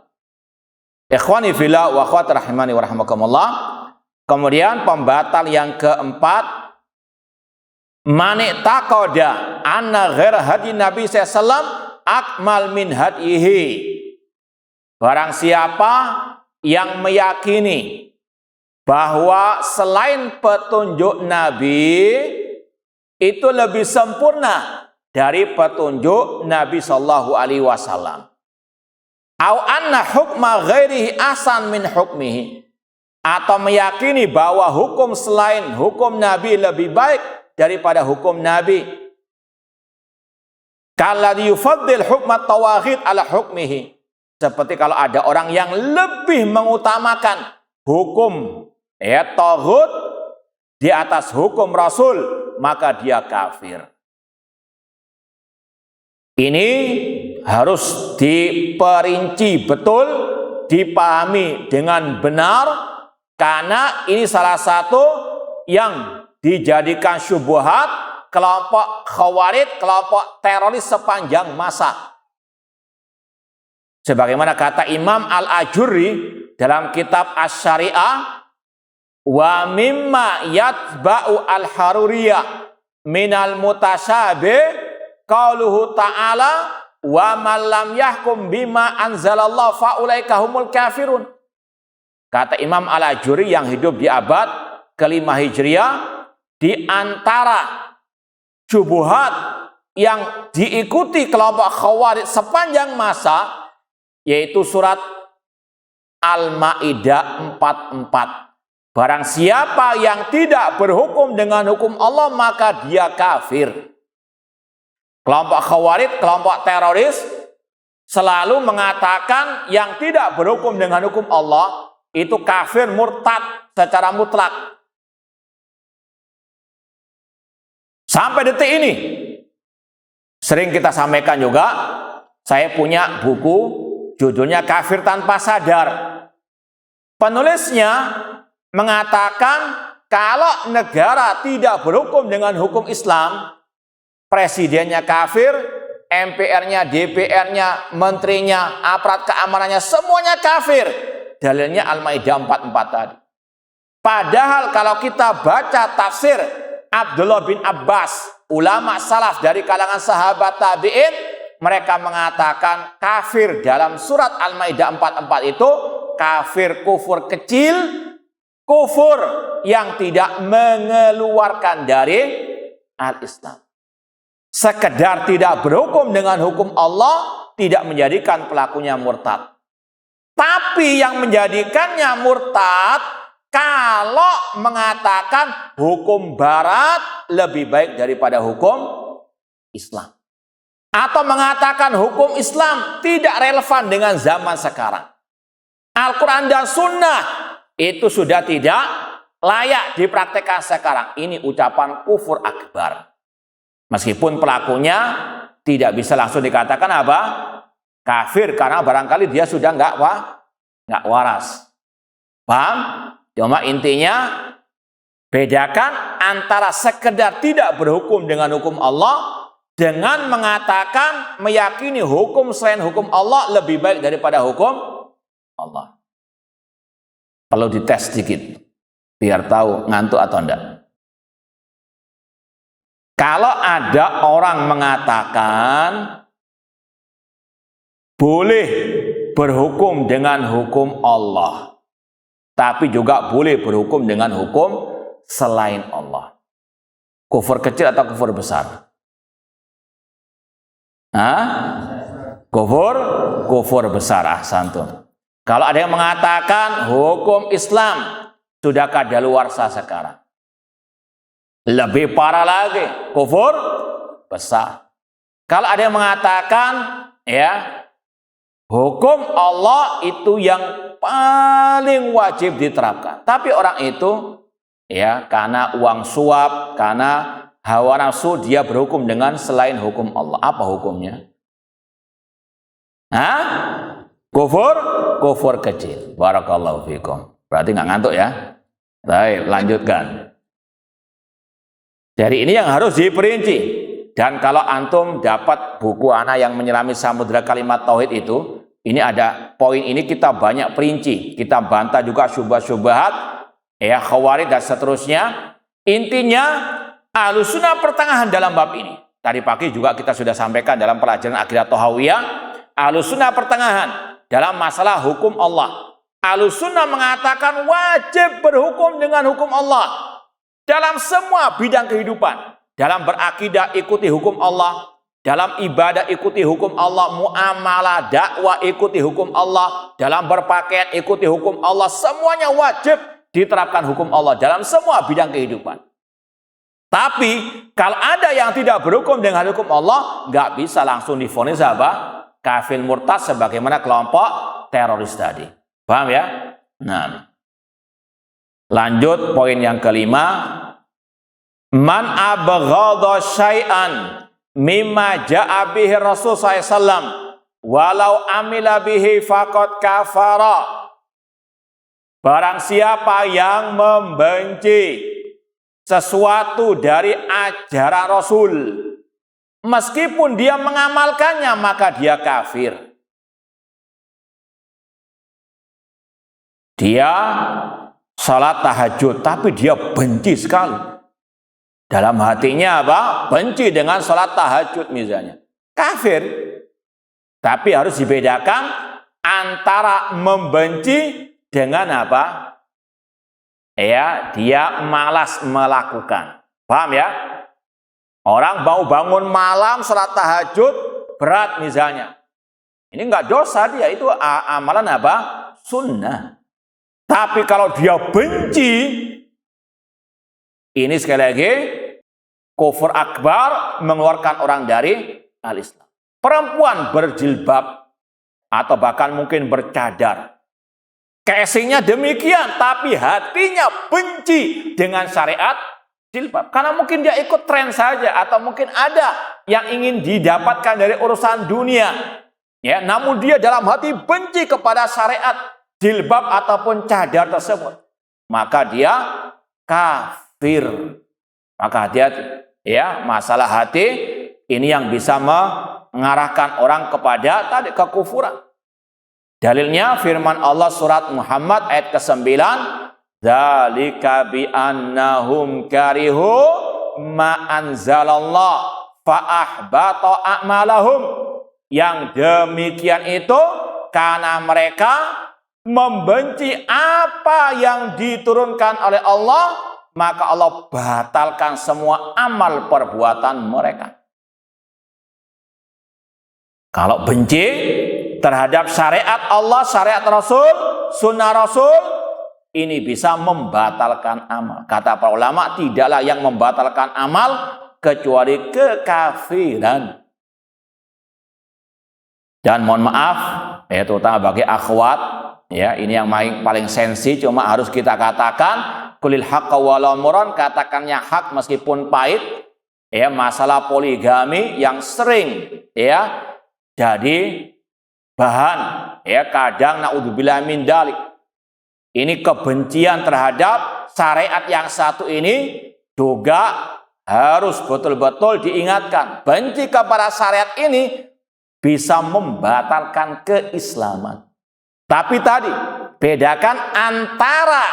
Ikhwani fillah wa akhwat rahimani wa rahimakumullah. Kemudian pembatal yang keempat, mani taqoda anna ghair hadi Nabi sallallahu akmal min hadihi. Barang siapa yang meyakini bahwa selain petunjuk Nabi itu lebih sempurna dari petunjuk Nabi sallallahu alaihi wasallam. Au anna hukma ghairihi asan min hukmihi. Atau meyakini bahwa hukum selain hukum Nabi lebih baik daripada hukum Nabi. Kalladzi yufaddil hukmat tawaghid ala hukmihi. Seperti kalau ada orang yang lebih mengutamakan hukum taghut di atas hukum Rasul, maka dia kafir. Ini harus diperinci betul, dipahami dengan benar. Karena ini salah satu yang dijadikan syubhat kelompok Khawarij, kelompok teroris sepanjang masa. Sebagaimana kata Imam Al-Ajurri dalam kitab Asy-Syariah, wa mimma yatba'u al-haruriyah minal mutasyabih qauluhu ta'ala wa man lam yahkum bima anzalallahu faulaika humul kafirun. Kata Imam Al-Ajurri yang hidup di abad ke-5 Hijriah, di antara syubhat yang diikuti kelompok Khawarij sepanjang masa, yaitu surat Al-Maidah 44. Barang siapa yang tidak berhukum dengan hukum Allah, maka dia kafir. Kelompok Khawarij, kelompok teroris, selalu mengatakan yang tidak berhukum dengan hukum Allah itu kafir, murtad secara mutlak. Sampai detik ini, Sering kita sampaikan juga, saya punya buku judulnya Kafir Tanpa Sadar. Penulisnya mengatakan kalau negara tidak berhukum dengan hukum Islam, presidennya kafir, MPR-nya, DPR-nya, menterinya, aparat keamanannya, semuanya kafir. Dalilnya Al-Maidah 44 tadi. Padahal kalau kita baca tafsir Abdullah bin Abbas, ulama salaf dari kalangan sahabat tabi'in, mereka mengatakan kafir dalam surat Al-Maidah 44 itu kafir kufur kecil, kufur yang tidak mengeluarkan dari al-Islam. Sekedar tidak berhukum dengan hukum Allah tidak menjadikan pelakunya murtad. Tapi yang menjadikannya murtad kalau mengatakan hukum barat lebih baik daripada hukum Islam. Atau mengatakan hukum Islam tidak relevan dengan zaman sekarang. Al-Quran dan Sunnah itu sudah tidak layak dipraktekkan sekarang. Ini ucapan kufur akbar. Meskipun pelakunya tidak bisa langsung dikatakan apa? Kafir, karena barangkali dia sudah nggak waras. Paham? Cuma intinya bedakan antara sekedar tidak berhukum dengan hukum Allah dengan mengatakan meyakini hukum selain hukum Allah lebih baik daripada hukum Allah. Kalau dites sedikit biar tahu ngantuk atau enggak. Kalau ada orang mengatakan boleh berhukum dengan hukum Allah, tapi juga boleh berhukum dengan hukum selain Allah. Kufur kecil atau kufur besar? Kufur besar. Ahsantum. Kalau ada yang mengatakan hukum Islam sudah kadaluarsa sekarang, lebih parah lagi, kufur besar. Kalau ada yang mengatakan ya hukum Allah itu yang paling wajib diterapkan, tapi orang itu ya karena uang suap, karena hawa nafsu dia berhukum dengan selain hukum Allah. Apa hukumnya? Kufur kecil. Barakallahu fikum. Berarti nggak ngantuk ya? Baik, lanjutkan. Jadi ini yang harus diperinci. Dan kalau antum dapat buku ana yang menyelami samudra kalimat tauhid itu, ini ada poin ini kita banyak perinci. Kita bantah juga syubhat-syubhat, ya khawarij dan seterusnya. Intinya Ahlussunnah pertengahan dalam bab ini. Tadi pagi juga kita sudah sampaikan dalam pelajaran akidah Thahawiyah, Ahlussunnah pertengahan dalam masalah hukum Allah. Ahlussunnah mengatakan wajib berhukum dengan hukum Allah dalam semua bidang kehidupan. Dalam berakidah ikuti hukum Allah, dalam ibadah ikuti hukum Allah, muamalah, dakwah ikuti hukum Allah, dalam berpakaian ikuti hukum Allah, semuanya wajib diterapkan hukum Allah dalam semua bidang kehidupan. Tapi kalau ada yang tidak berhukum dengan hukum Allah, nggak bisa langsung divonis apa? Kafir murtad sebagaimana kelompok teroris tadi. Paham ya? Nah, lanjut poin yang kelima. Man abghadha syai'an mimma ja'a bihi Rasul SAW walau amila bihi faqad kafara. Barang siapa yang membenci sesuatu dari ajaran Rasul, meskipun dia mengamalkannya, maka dia kafir. Dia salat tahajud, tapi dia benci sekali. Dalam hatinya apa? Benci dengan salat tahajud misalnya. Kafir. Tapi harus dibedakan antara membenci dengan apa? Ya, dia malas melakukan. Paham ya? Orang mau bangun malam salat tahajud berat misalnya. Ini enggak dosa dia, itu amalan apa? Sunnah. Tapi kalau dia benci, ini sekali lagi kufur akbar, mengeluarkan orang dari al-Islam. Perempuan berjilbab atau bahkan mungkin bercadar, casingnya demikian, tapi hatinya benci dengan syariat jilbab. Karena mungkin dia ikut tren saja, atau mungkin ada yang ingin didapatkan dari urusan dunia. Ya, namun dia dalam hati benci kepada syariat jilbab ataupun cadar tersebut. Maka dia kafir. Maka hati-hati. Ya, masalah hati ini yang bisa mengarahkan orang kepada tadi kekufuran. Dalilnya firman Allah surat Muhammad ayat ke-9, dzalika bi annahum karihu ma anzalallah fa ahbata a'malahum. Yang demikian itu karena mereka membenci apa yang diturunkan oleh Allah, maka Allah batalkan semua amal perbuatan mereka. Kalau benci terhadap syariat Allah, syariat Rasul, sunnah Rasul, ini bisa membatalkan amal. Kata para ulama, tidaklah yang membatalkan amal kecuali kekafiran. Dan mohon maaf, ya terutama bagi akhwat, ya ini yang paling sensi, cuma harus kita katakan, kulil haqqa walau muran, katakannya hak meskipun pahit. Ya, masalah poligami yang sering ya jadi bahan ya kadang naudzubillah min dzalik. Ini kebencian terhadap syariat yang satu ini juga harus betul-betul diingatkan. Benci kepada syariat ini bisa membatalkan keislaman. Tapi tadi bedakan antara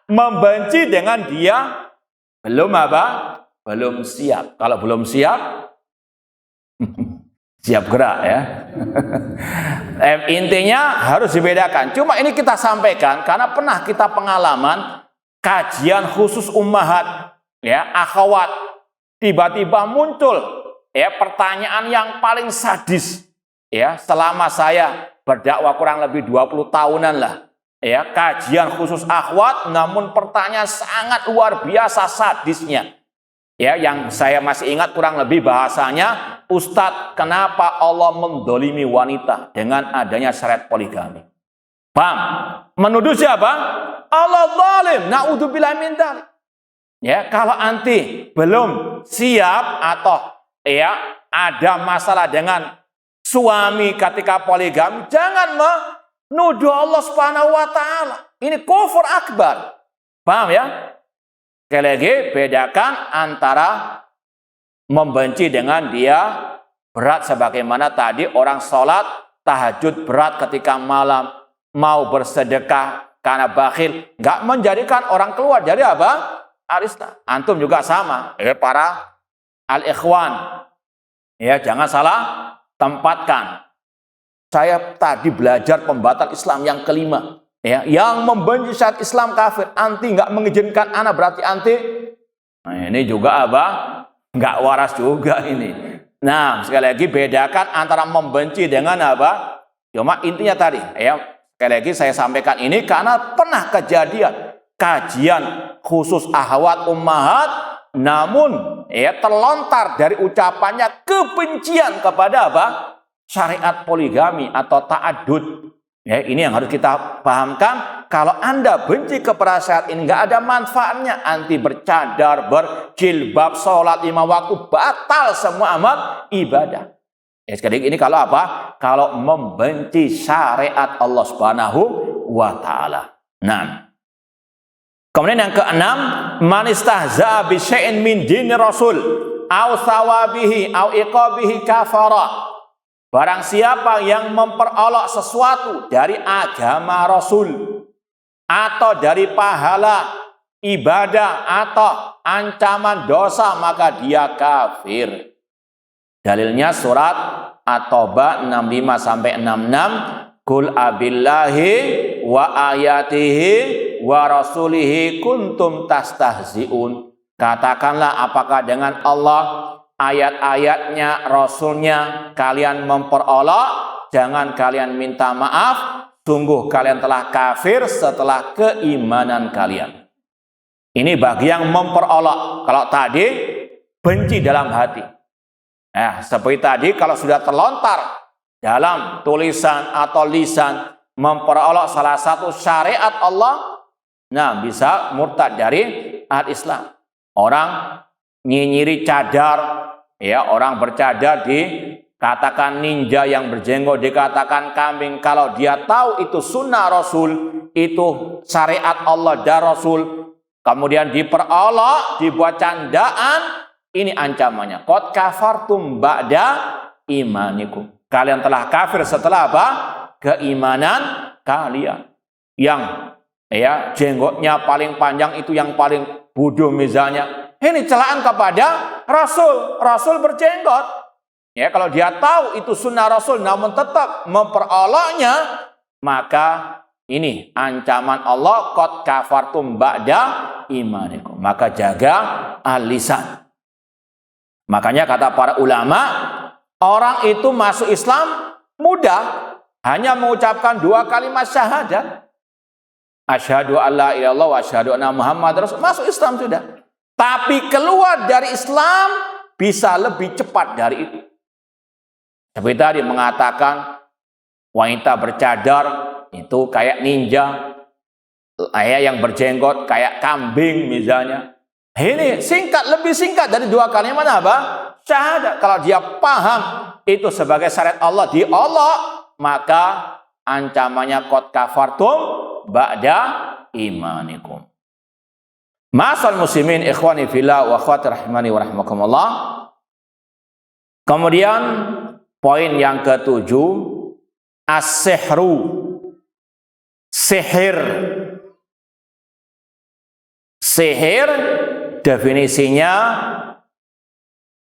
membenci dengan dia belum apa? Belum siap. Kalau belum siap siap gerak ya. Intinya harus dibedakan. Cuma ini kita sampaikan karena pernah kita pengalaman kajian khusus ummahat ya, akhwat, tiba-tiba muncul ya pertanyaan yang paling sadis ya, selama saya berdakwah kurang lebih 20 tahunan lah ya, kajian khusus akhwat, namun pertanyaan sangat luar biasa sadisnya. Ya, yang saya masih ingat kurang lebih bahasanya, Ustadz, kenapa Allah mendolimi wanita dengan adanya syariat poligami? Paham? Menuduh siapa? Allah zalim. Na'udzubillah min dzalik. Ya, kalau anti belum siap atau ya ada masalah dengan suami ketika poligami, jangan menuduh Allah Subhanahu wa taala. Ini kufur akbar. Paham ya? Sekali lagi, bedakan antara membenci dengan dia berat, sebagaimana tadi orang sholat tahajud berat ketika malam, mau bersedekah karena bakhil, nggak menjadikan orang keluar dari apa? Al-Islam. Antum juga sama, para al-ikhwan. Ya, jangan salah tempatkan. Saya tadi belajar pembatal Islam yang kelima. Ya, yang membenci syariat Islam kafir, anti nggak mengizinkan anak berarti anti. Nah, ini juga apa? Nggak waras juga ini. Nah, sekali lagi bedakan antara membenci dengan apa? Cuma intinya tadi, ya sekali lagi saya sampaikan ini karena pernah kejadian kajian khusus akhwat ummahat, namun ya terlontar dari ucapannya kebencian kepada apa? Syariat poligami atau ta'addud. Ya, ini yang harus kita pahamkan. Kalau Anda benci kepada syariat ini, nggak ada manfaatnya. Anti bercadar, berjilbab, sholat 5 waktu, batal semua amal ibadah. Ya, sekali ini kalau apa? Kalau membenci syariat Allah Subhanahu wa taala. Nah, kemudian yang keenam, man istahza'a bi syai'in min dinir rasul au thawabihi au iqabihi kafara. Barang siapa yang memperolok sesuatu dari agama Rasul atau dari pahala ibadah atau ancaman dosa, maka dia kafir. Dalilnya surat At-Taubah 65-66, Qul abillahi wa ayatihi wa rasulihi kuntum tastahzi'un. Katakanlah, apakah dengan Allah, ayat-ayatnya, Rasulnya kalian memperolok, jangan kalian minta maaf, sungguh kalian telah kafir setelah keimanan kalian. Ini bagi yang memperolok. Kalau tadi benci dalam hati. Seperti tadi kalau sudah terlontar dalam tulisan atau lisan memperolok salah satu syariat Allah, nah bisa murtad dari al-Islam. orang nyinyiri cadar, ya, orang bercadar dikatakan ninja, yang berjenggot dikatakan kambing. Kalau dia tahu itu sunnah Rasul, itu syariat Allah dan Rasul, kemudian diperolok, dibuat candaan, ini ancamannya. Qad kafartum ba'da imanikum. Kalian telah kafir setelah apa? Keimanan kalian. Yang ya jenggotnya paling panjang itu yang paling bodoh misalnya. Ini celaan kepada Rasul. Rasul berjenggot. Ya, kalau dia tahu itu sunnah Rasul namun tetap memperoloknya, maka ini ancaman Allah, qad kafartum ba'da imanikum. Maka jaga al-lisan. Makanya kata para ulama, orang itu masuk Islam mudah, hanya mengucapkan 2 kalimat syahadat. Asyhadu alla ilaha illallah wa asyhadu anna Muhammad Rasul. Masuk Islam sudah. Tapi keluar dari Islam bisa lebih cepat dari itu. Seperti tadi mengatakan wanita bercadar itu kayak ninja, yang berjenggot kayak kambing misalnya. Ini singkat, lebih singkat dari 2 kalimat apa? Syahadat. Kalau dia paham itu sebagai syariat Allah diolok, maka ancamannya qad kafartum ba'da imanikum. Ma'asal muslimin ikhwani fillah wa akhwati rahimani wa rahmakumullah. Kemudian poin yang ke-7, as-sihru, sihir. Sihir definisinya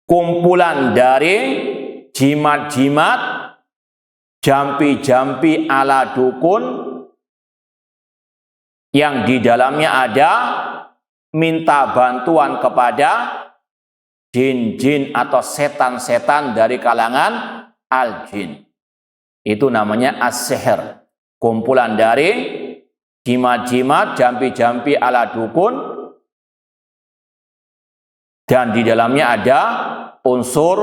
kumpulan dari jimat-jimat, jampi-jampi ala dukun yang di dalamnya ada minta bantuan kepada jin-jin atau setan-setan dari kalangan al-jin. Itu namanya as-sihir. Kumpulan dari jimat-jimat, jampi-jampi ala dukun, dan di dalamnya ada unsur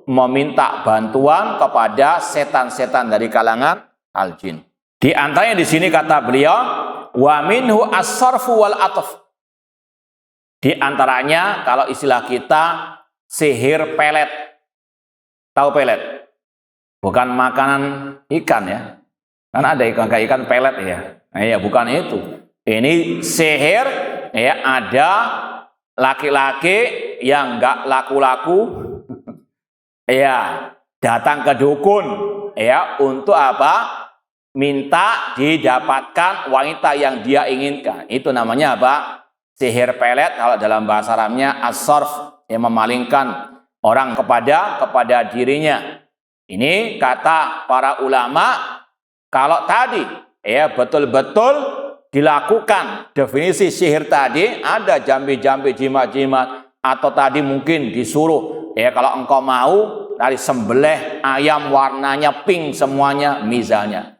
meminta bantuan kepada setan-setan dari kalangan al-jin. Di antaranya di sini kata beliau, wa minhu as-sarfu wal atf. Di antaranya kalau istilah kita sihir pelet. Tahu pelet? Bukan makanan ikan ya. Kan ada ikan pelet ya. Nah, ya bukan itu. Ini sihir ya, ada laki-laki yang enggak laku-laku ya datang ke dukun ya untuk apa? Minta didapatkan wanita yang dia inginkan. Itu namanya apa? Sihir pelet. Kalau dalam bahasa Arabnya as-sarf, yang memalingkan orang kepada dirinya. Ini kata para ulama, kalau tadi ya betul-betul dilakukan definisi sihir tadi, ada jambi-jambi, jimat-jimat, atau tadi mungkin disuruh ya kalau engkau mau dari sembelih ayam warnanya pink semuanya misalnya.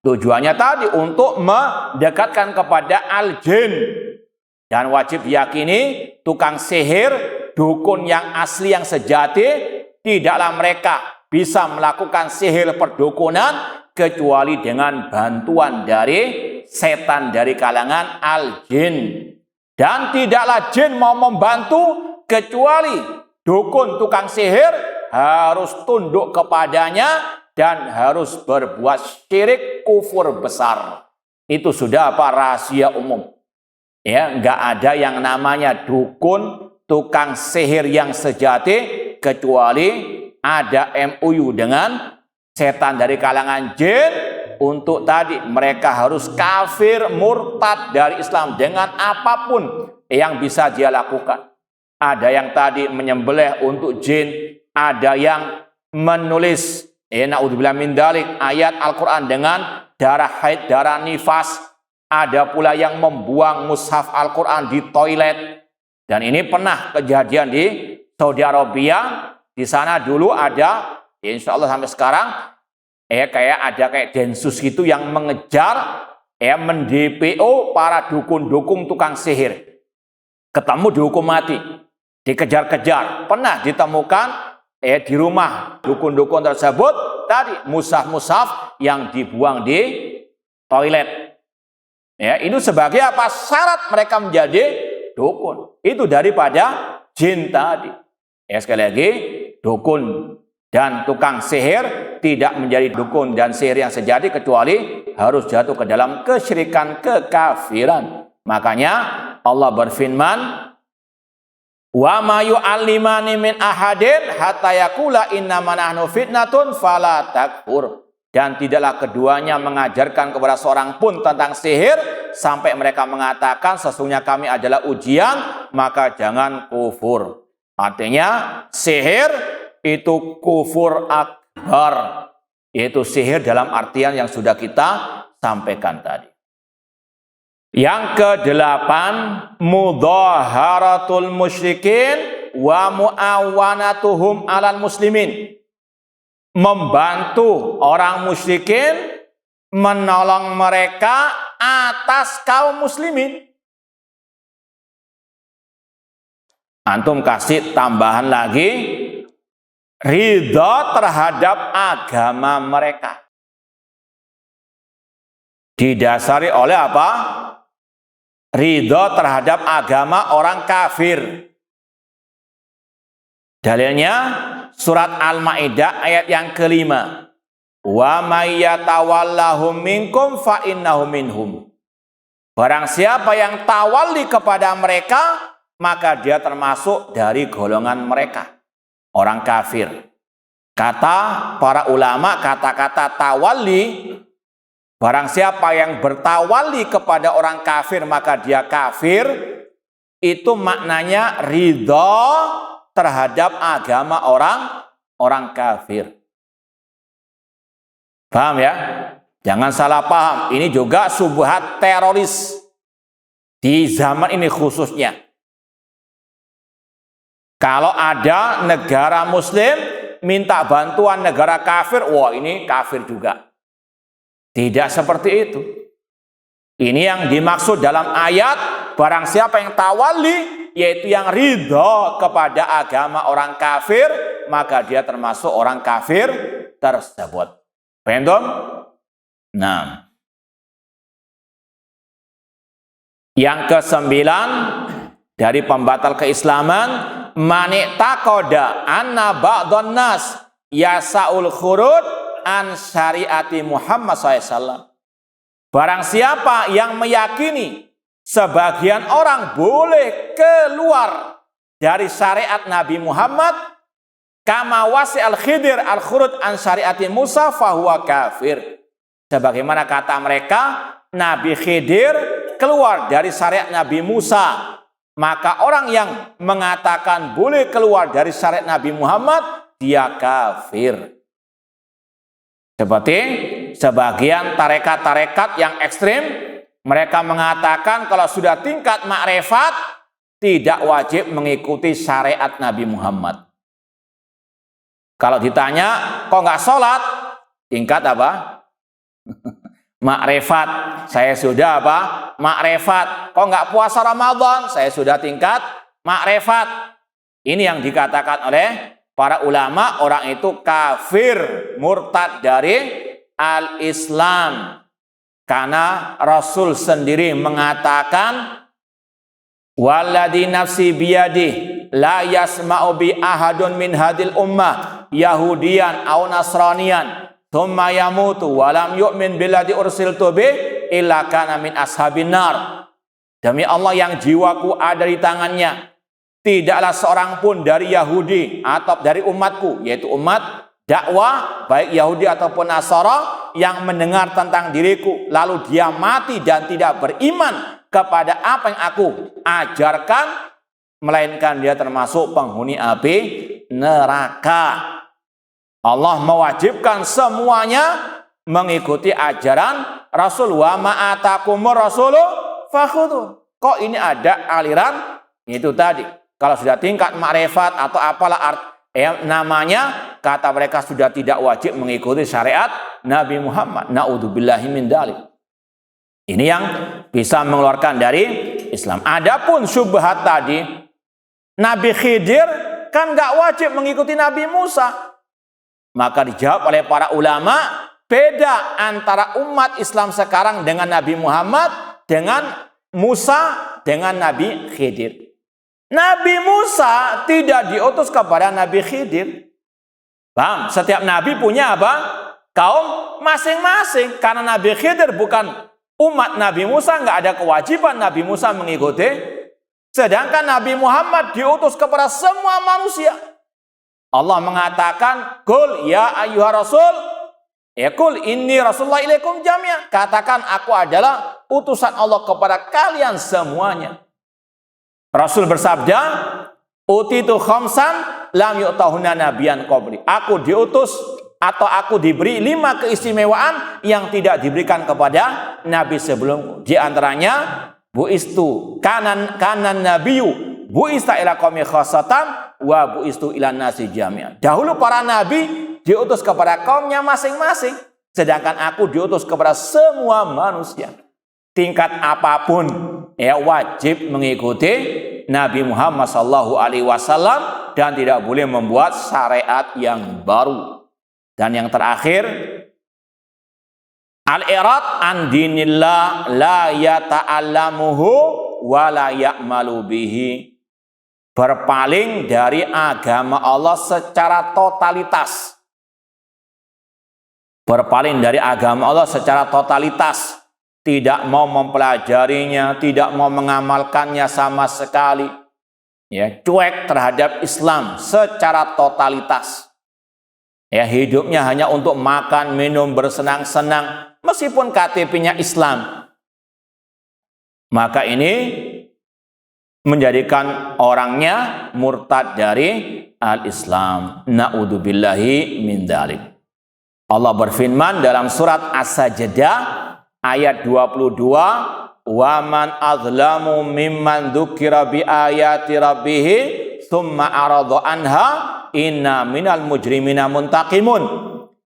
Tujuannya tadi untuk mendekatkan kepada al-jin. Dan wajib diyakini tukang sihir, dukun yang asli, yang sejati, tidaklah mereka bisa melakukan sihir perdukunan kecuali dengan bantuan dari setan dari kalangan al-jin. Dan tidaklah jin mau membantu kecuali dukun tukang sihir harus tunduk kepadanya dan harus berbuat syirik kufur besar. Itu sudah apa? Rahasia umum. Ya, nggak ada yang namanya dukun tukang sihir yang sejati kecuali ada MOU dengan setan dari kalangan jin untuk tadi mereka harus kafir murtad dari Islam dengan apapun yang bisa dia lakukan. Ada yang tadi menyembelih untuk jin, ada yang menulis naudzubillah min dzalik ayat Al-Qur'an dengan darah haid, darah nifas. Ada pula yang membuang mushaf Al-Quran di toilet. Dan ini pernah kejadian di Saudi Arabia. Di sana dulu ada, ya insya Allah sampai sekarang, kayak densus gitu yang mengejar, mendpo para dukun-dukun tukang sihir. Ketemu dihukum mati, dikejar-kejar. Pernah ditemukan di rumah dukun-dukun tersebut, tadi mushaf-mushaf yang dibuang di toilet. Ya, itu sebagai apa? Syarat mereka menjadi dukun. Itu daripada jin tadi. Ya, sekali lagi, dukun dan tukang sihir tidak menjadi dukun dan sihir yang sejati kecuali harus jatuh ke dalam kesyirikan, kekafiran. Makanya Allah berfirman, wa ma yu'allimani min ahadin hatta yaqula innama nahnu fitnatun fala takfur. Dan tidaklah keduanya mengajarkan kepada seorang pun tentang sihir sampai mereka mengatakan sesungguhnya kami adalah ujian, maka jangan kufur. Artinya sihir itu kufur akbar, yaitu sihir dalam artian yang sudah kita sampaikan tadi. Yang kedelapan, mudhaharatul musyrikin wa mu'awanatuhum alal muslimin. Membantu orang musyrikin, menolong mereka atas kaum muslimin. Antum kasih tambahan lagi, ridha terhadap agama mereka. Didasari oleh apa? Ridha terhadap agama orang kafir. Dalilnya surat Al-Maidah ayat yang kelima. Wa may yatawallahum minkum fa innahum minhum. Barang siapa yang tawalli kepada mereka, maka dia termasuk dari golongan mereka, orang kafir. Kata para ulama, kata-kata tawalli, barang siapa yang bertawalli kepada orang kafir maka dia kafir, itu maknanya ridha terhadap agama orang kafir. Paham ya? Jangan salah paham. Ini juga syubhat teroris di zaman ini khususnya. Kalau ada negara muslim minta bantuan negara kafir, wah ini kafir juga. Tidak seperti itu. Ini yang dimaksud dalam ayat, barang siapa yang tawalli, yaitu yang ridha kepada agama orang kafir, maka dia termasuk orang kafir tersebut. Paham? Nah, yang kesembilan dari pembatal keislaman, mani'taqada anna ba'dhan nas yasaul khurud an syariati Muhammad SAW. Barang siapa yang meyakini sebagian orang boleh keluar dari syariat Nabi Muhammad, kama wasi al-khidir al-khurud an syariati Musa fahuwa kafir. Sebagaimana kata mereka, Nabi Khidir keluar dari syariat Nabi Musa, maka orang yang mengatakan boleh keluar dari syariat Nabi Muhammad, dia kafir. Seperti sebagian tarekat-tarekat yang ekstrim, mereka mengatakan kalau sudah tingkat makrifat tidak wajib mengikuti syariat Nabi Muhammad. Kalau ditanya, kok nggak sholat? Tingkat apa? Makrifat. Saya sudah apa? Makrifat. Kok nggak puasa Ramadan? Saya sudah tingkat makrifat. Ini yang dikatakan oleh para ulama, orang itu kafir, murtad dari al-Islam. Karena Rasul sendiri mengatakan, walladzi nafsi biyadih la yasma'u bi ahadun min hadil ummah yahudiyan aw nasraniyan thumma yamutu wa lam yu'min billadzi ursiltu bih illa kana min ashabin nar. Demi Allah yang jiwaku ada di tangannya, tidaklah seorang pun dari Yahudi atau dari umatku, yaitu umat dakwah baik Yahudi ataupun Nasara, yang mendengar tentang diriku lalu dia mati dan tidak beriman kepada apa yang aku ajarkan, melainkan dia termasuk penghuni api neraka. Allah mewajibkan semuanya mengikuti ajaran Rasul. Wa ma'atakumur rasulu fakhudhu. Kok ini ada aliran itu tadi? Kalau sudah tingkat makrifat atau apalah namanya, kata mereka sudah tidak wajib mengikuti syariat Nabi Muhammad. Na'udzubillahi min dzalik. Ini yang bisa mengeluarkan dari Islam. Adapun syubhat tadi, Nabi Khidir kan nggak wajib mengikuti Nabi Musa. Maka dijawab oleh para ulama, beda antara umat Islam sekarang dengan Nabi Muhammad dengan Musa dengan Nabi Khidir. Nabi Musa tidak diutus kepada Nabi Khidir. Paham? Setiap nabi punya apa? Kaum masing-masing. Karena Nabi Khidir bukan umat Nabi Musa, nggak ada kewajiban Nabi Musa mengikuti. Sedangkan Nabi Muhammad diutus kepada semua manusia. Allah mengatakan, "Qul ya ayyuhar rasul, qul inni rasulullah ilaikum jami'an." Katakan, aku adalah utusan Allah kepada kalian semuanya. Rasul bersabda, "Utitu khamsan lam yu'tahunna nabiyyan qabli." Aku diutus atau aku diberi 5 keistimewaan yang tidak diberikan kepada nabi sebelumku. Di antaranya, buistu kanan nabiyyu buista ila qaumi khassatan wa buistu ila nasi jami'an. Dahulu para nabi diutus kepada kaumnya masing-masing, sedangkan aku diutus kepada semua manusia. Tingkat apapun wajib mengikuti Nabi Muhammad SAW dan tidak boleh membuat syariat yang baru. Dan yang terakhir, al-irad an dinillah la yata'allamuhu wa la ya'malu bihi. Berpaling dari agama Allah secara totalitas. Berpaling dari agama Allah secara totalitas. Tidak mau mempelajarinya, tidak mau mengamalkannya sama sekali. Cuek terhadap Islam secara totalitas. Hidupnya hanya untuk makan, minum, bersenang-senang, meskipun KTP-nya Islam. Maka ini menjadikan orangnya murtad dari al-Islam. Na'udzubillahi min dzalik. Allah berfirman dalam surat As-Sajdah ayat 22, "Wa man azlamu mimman dzukira bi ayati rabbih tsumma arada anha inna minal mujrimina muntaqimun."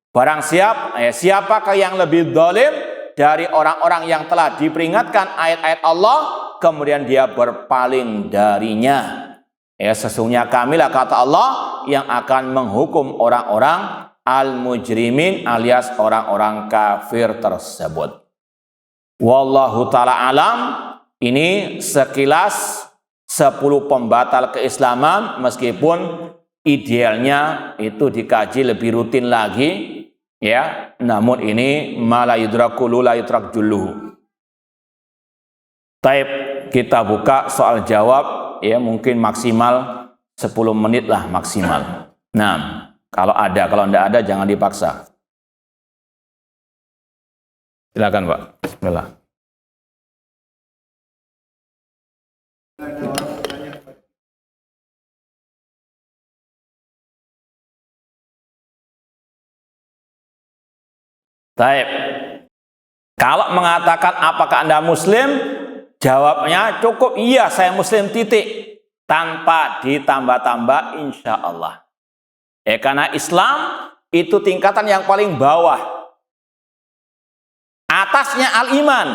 Barang siapakah yang lebih zalim dari orang-orang yang telah diperingatkan ayat-ayat Allah kemudian dia berpaling darinya. Sesungguhnya kamilah, kata Allah, yang akan menghukum orang-orang al-mujrimin alias orang-orang kafir tersebut. Wallahu ta'ala alam. Ini sekilas 10 pembatal keislaman, meskipun idealnya itu dikaji lebih rutin lagi, namun ini mala yudrakulu la yudrak julluhu. Taib, kita buka soal jawab, mungkin maksimal 10 menit lah maksimal. Nah, kalau tidak ada jangan dipaksa. Silakan Pak. Bismillah. Taib. Kalau mengatakan apakah Anda Muslim, jawabnya cukup iya saya Muslim titik, tanpa ditambah-tambah insya Allah. Karena Islam itu tingkatan yang paling bawah. Atasnya al-iman,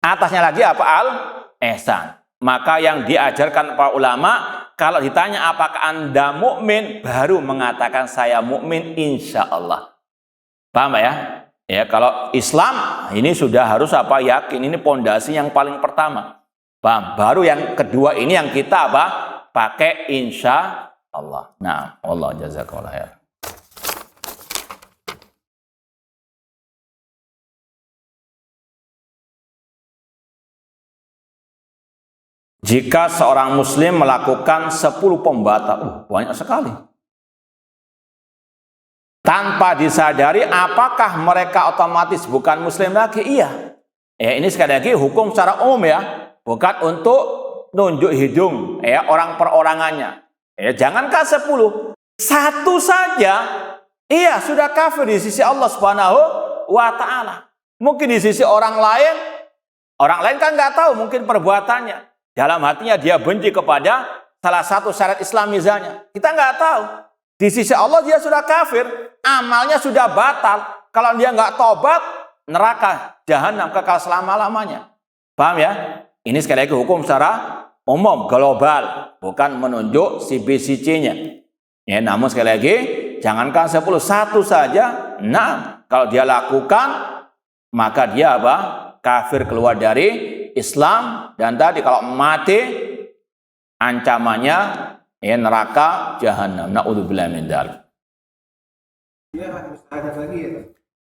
atasnya lagi apa? Al-ihsan. Maka yang diajarkan para ulama, kalau ditanya apakah Anda mukmin, baru mengatakan saya mukmin insya Allah. Paham ya? Kalau Islam ini sudah harus yakin, ini pondasi yang paling pertama. Paham? Baru yang kedua ini yang kita pakai insya Allah. Nah, Allah jazakallahu khair. Jika seorang muslim melakukan 10 pembatal, banyak sekali, tanpa disadari, apakah mereka otomatis bukan muslim lagi? Iya. Ini sekali lagi hukum secara umum bukan untuk nunjuk hidung orang perorangannya. Jangankan 10, 1 saja, sudah kafir di sisi Allah Subhanahu wa Ta'ala. Mungkin di sisi orang lain kan nggak tahu mungkin perbuatannya. Dalam hatinya dia benci kepada salah satu syariat Islam misalnya. Kita nggak tahu. Di sisi Allah dia sudah kafir, amalnya sudah batal. Kalau dia nggak tobat, neraka, jahanam, kekal selama-lamanya. Paham ya? Ini sekali lagi hukum secara umum, global, bukan menunjuk si B, si C-nya. Namun sekali lagi, jangankan 10, 1 saja. Nah, kalau dia lakukan, maka dia kafir, keluar dari Islam, dan tadi kalau mati ancamannya neraka jahanam. Naudzubillah min dzalik.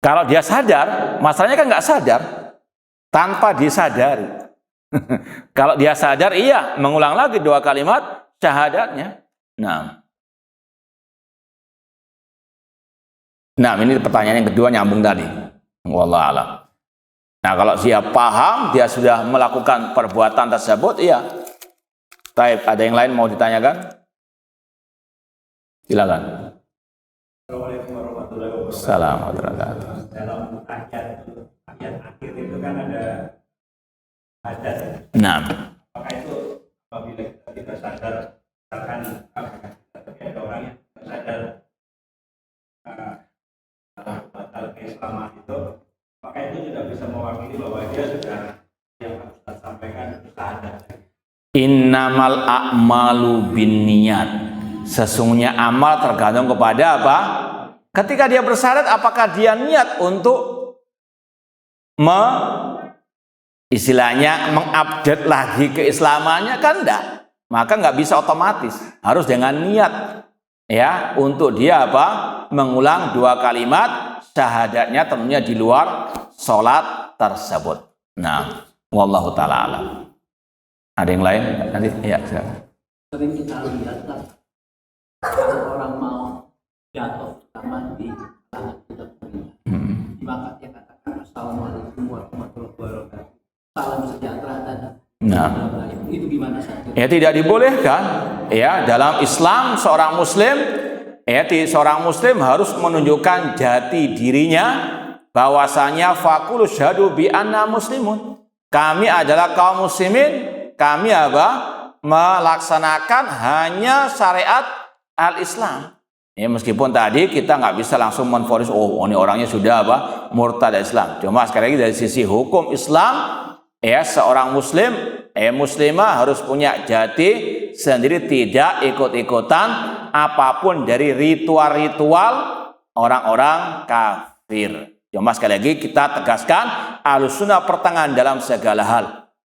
Kalau dia sadar, masalahnya kan nggak sadar, tanpa disadari. Kalau dia sadar, iya, mengulang lagi 2 kalimat syahadatnya. Nah, ini pertanyaan yang kedua nyambung tadi. Wallahu a'lam. Nah, kalau dia paham, dia sudah melakukan perbuatan tersebut, iya. Taib, ada yang lain mau ditanyakan? Silakan. Assalamualaikum warahmatullahi wabarakatuh. Assalamualaikum. Dalam ayat akhir itu kan ada hadat. Nah, Maka itu apabila kita tidak sadar, akan ada orang yang tidak sadar batal keislaman itu, maka itu tidak bisa mewakili bahwa dia sudah yang Ustaz sampaikan itu sadar. innamal a'malu binniyat. Sesungguhnya amal tergantung kepada apa? Ketika dia bersyahadat, apakah dia niat untuk istilahnya mengupdate lagi keislamannya? Kan enggak. Maka nggak bisa otomatis, harus dengan niat ya, untuk dia apa? Mengulang 2 kalimat syahadatnya, tentunya di luar sholat tersebut. Nah, wallahu ta'ala alam. Ada yang lain? Nanti ya, silakan. Sering kita lihat kan, kalau orang mau jatuh pertama di tangan kita beriman, maka dia katakan assalamualaikum warahmatullahi wabarakatuh, salam sejahtera dan itu gimana saja? Ya, tidak dibolehkan. Ya, dalam Islam seorang muslim harus menunjukkan jati dirinya bahwasanya faqulu syahadu bi anna muslimun. Kami adalah kaum muslimin. Kami melaksanakan hanya syariat al-Islam. Ya, meskipun tadi kita nggak bisa langsung menvonis, oh ini orangnya sudah murtad Islam. Cuma sekali lagi dari sisi hukum Islam, ya seorang muslim, muslimah harus punya jati sendiri, tidak ikut-ikutan apapun dari ritual-ritual orang-orang kafir. Cuma sekali lagi kita tegaskan, Ahlussunnah pertengahan dalam segala hal.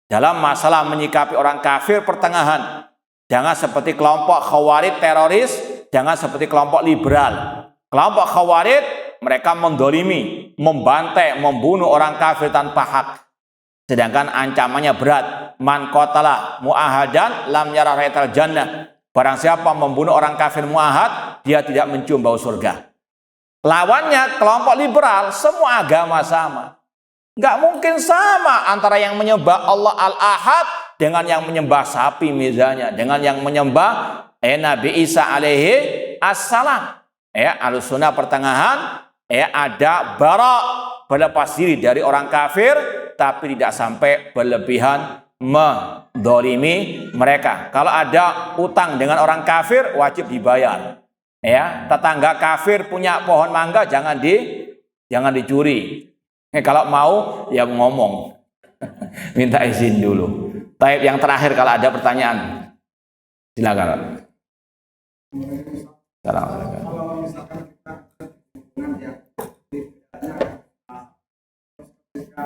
Dalam masalah menyikapi orang kafir, pertengahan. Jangan seperti kelompok Khawarij teroris, jangan seperti kelompok liberal. Kelompok Khawarij, mereka mendolimi, membantai, membunuh orang kafir tanpa hak. Sedangkan ancamannya berat. Man qatala mu'ahadan lam yara raital jannah. Barang siapa membunuh orang kafir mu'ahad, dia tidak mencium bau surga. Lawannya kelompok liberal, semua agama sama. Nggak mungkin sama antara yang menyembah Allah Al-Ahad dengan yang menyembah sapi misalnya, dengan yang menyembah Nabi Isa alaihi assalam. Ahlussunnah pertengahan, ada bara, berlepas diri dari orang kafir, tapi tidak sampai berlebihan mendolimi mereka. Kalau ada utang dengan orang kafir, wajib dibayar. Tetangga kafir punya pohon mangga, jangan dicuri. Kalau mau ya ngomong, minta izin dulu. Taib, yang terakhir kalau ada pertanyaan, silakan. Assalamualaikum. Kalau misalkan kita hubungan yang bedanya ketika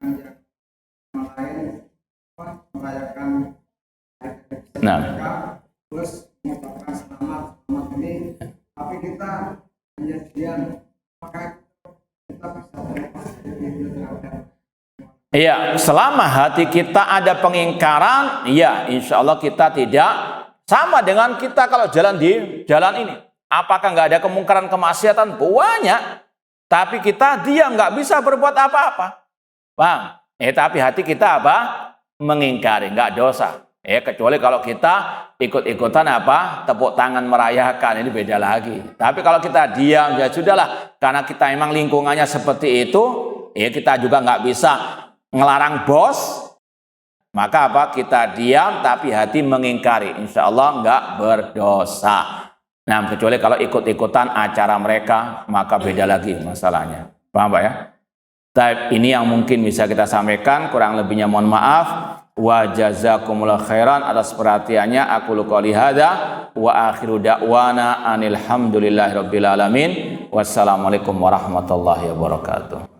yang lain merayakan mereka, terus mengucapkan selamat ini, tapi kita hanya diam, maka kita bisa terlepas dari itu. Iya, selama hati kita ada pengingkaran, iya, insya Allah kita tidak sama dengan kita kalau jalan di jalan ini. Apakah nggak ada kemungkaran kemaksiatan? Banyak. Tapi kita diam, nggak bisa berbuat apa-apa. Bang, tapi hati kita mengingkari, nggak dosa. Kecuali kalau kita ikut-ikutan tepuk tangan merayakan, ini beda lagi. Tapi kalau kita diam, ya sudahlah. Karena kita emang lingkungannya seperti itu, kita juga nggak bisa ngelarang bos. Maka kita diam tapi hati mengingkari, insya Allah nggak berdosa. Nah, kecuali kalau ikut-ikutan acara mereka, maka beda lagi masalahnya. Paham Pak ya? Tapi ini yang mungkin bisa kita sampaikan, kurang lebihnya mohon maaf. Wa jazakumullah khairan atas perhatiannya. Aku qouli hadza wa akhiru da'wana anil hamdulillahirabbil alamin. Wassalamualaikum warahmatullahi wabarakatuh.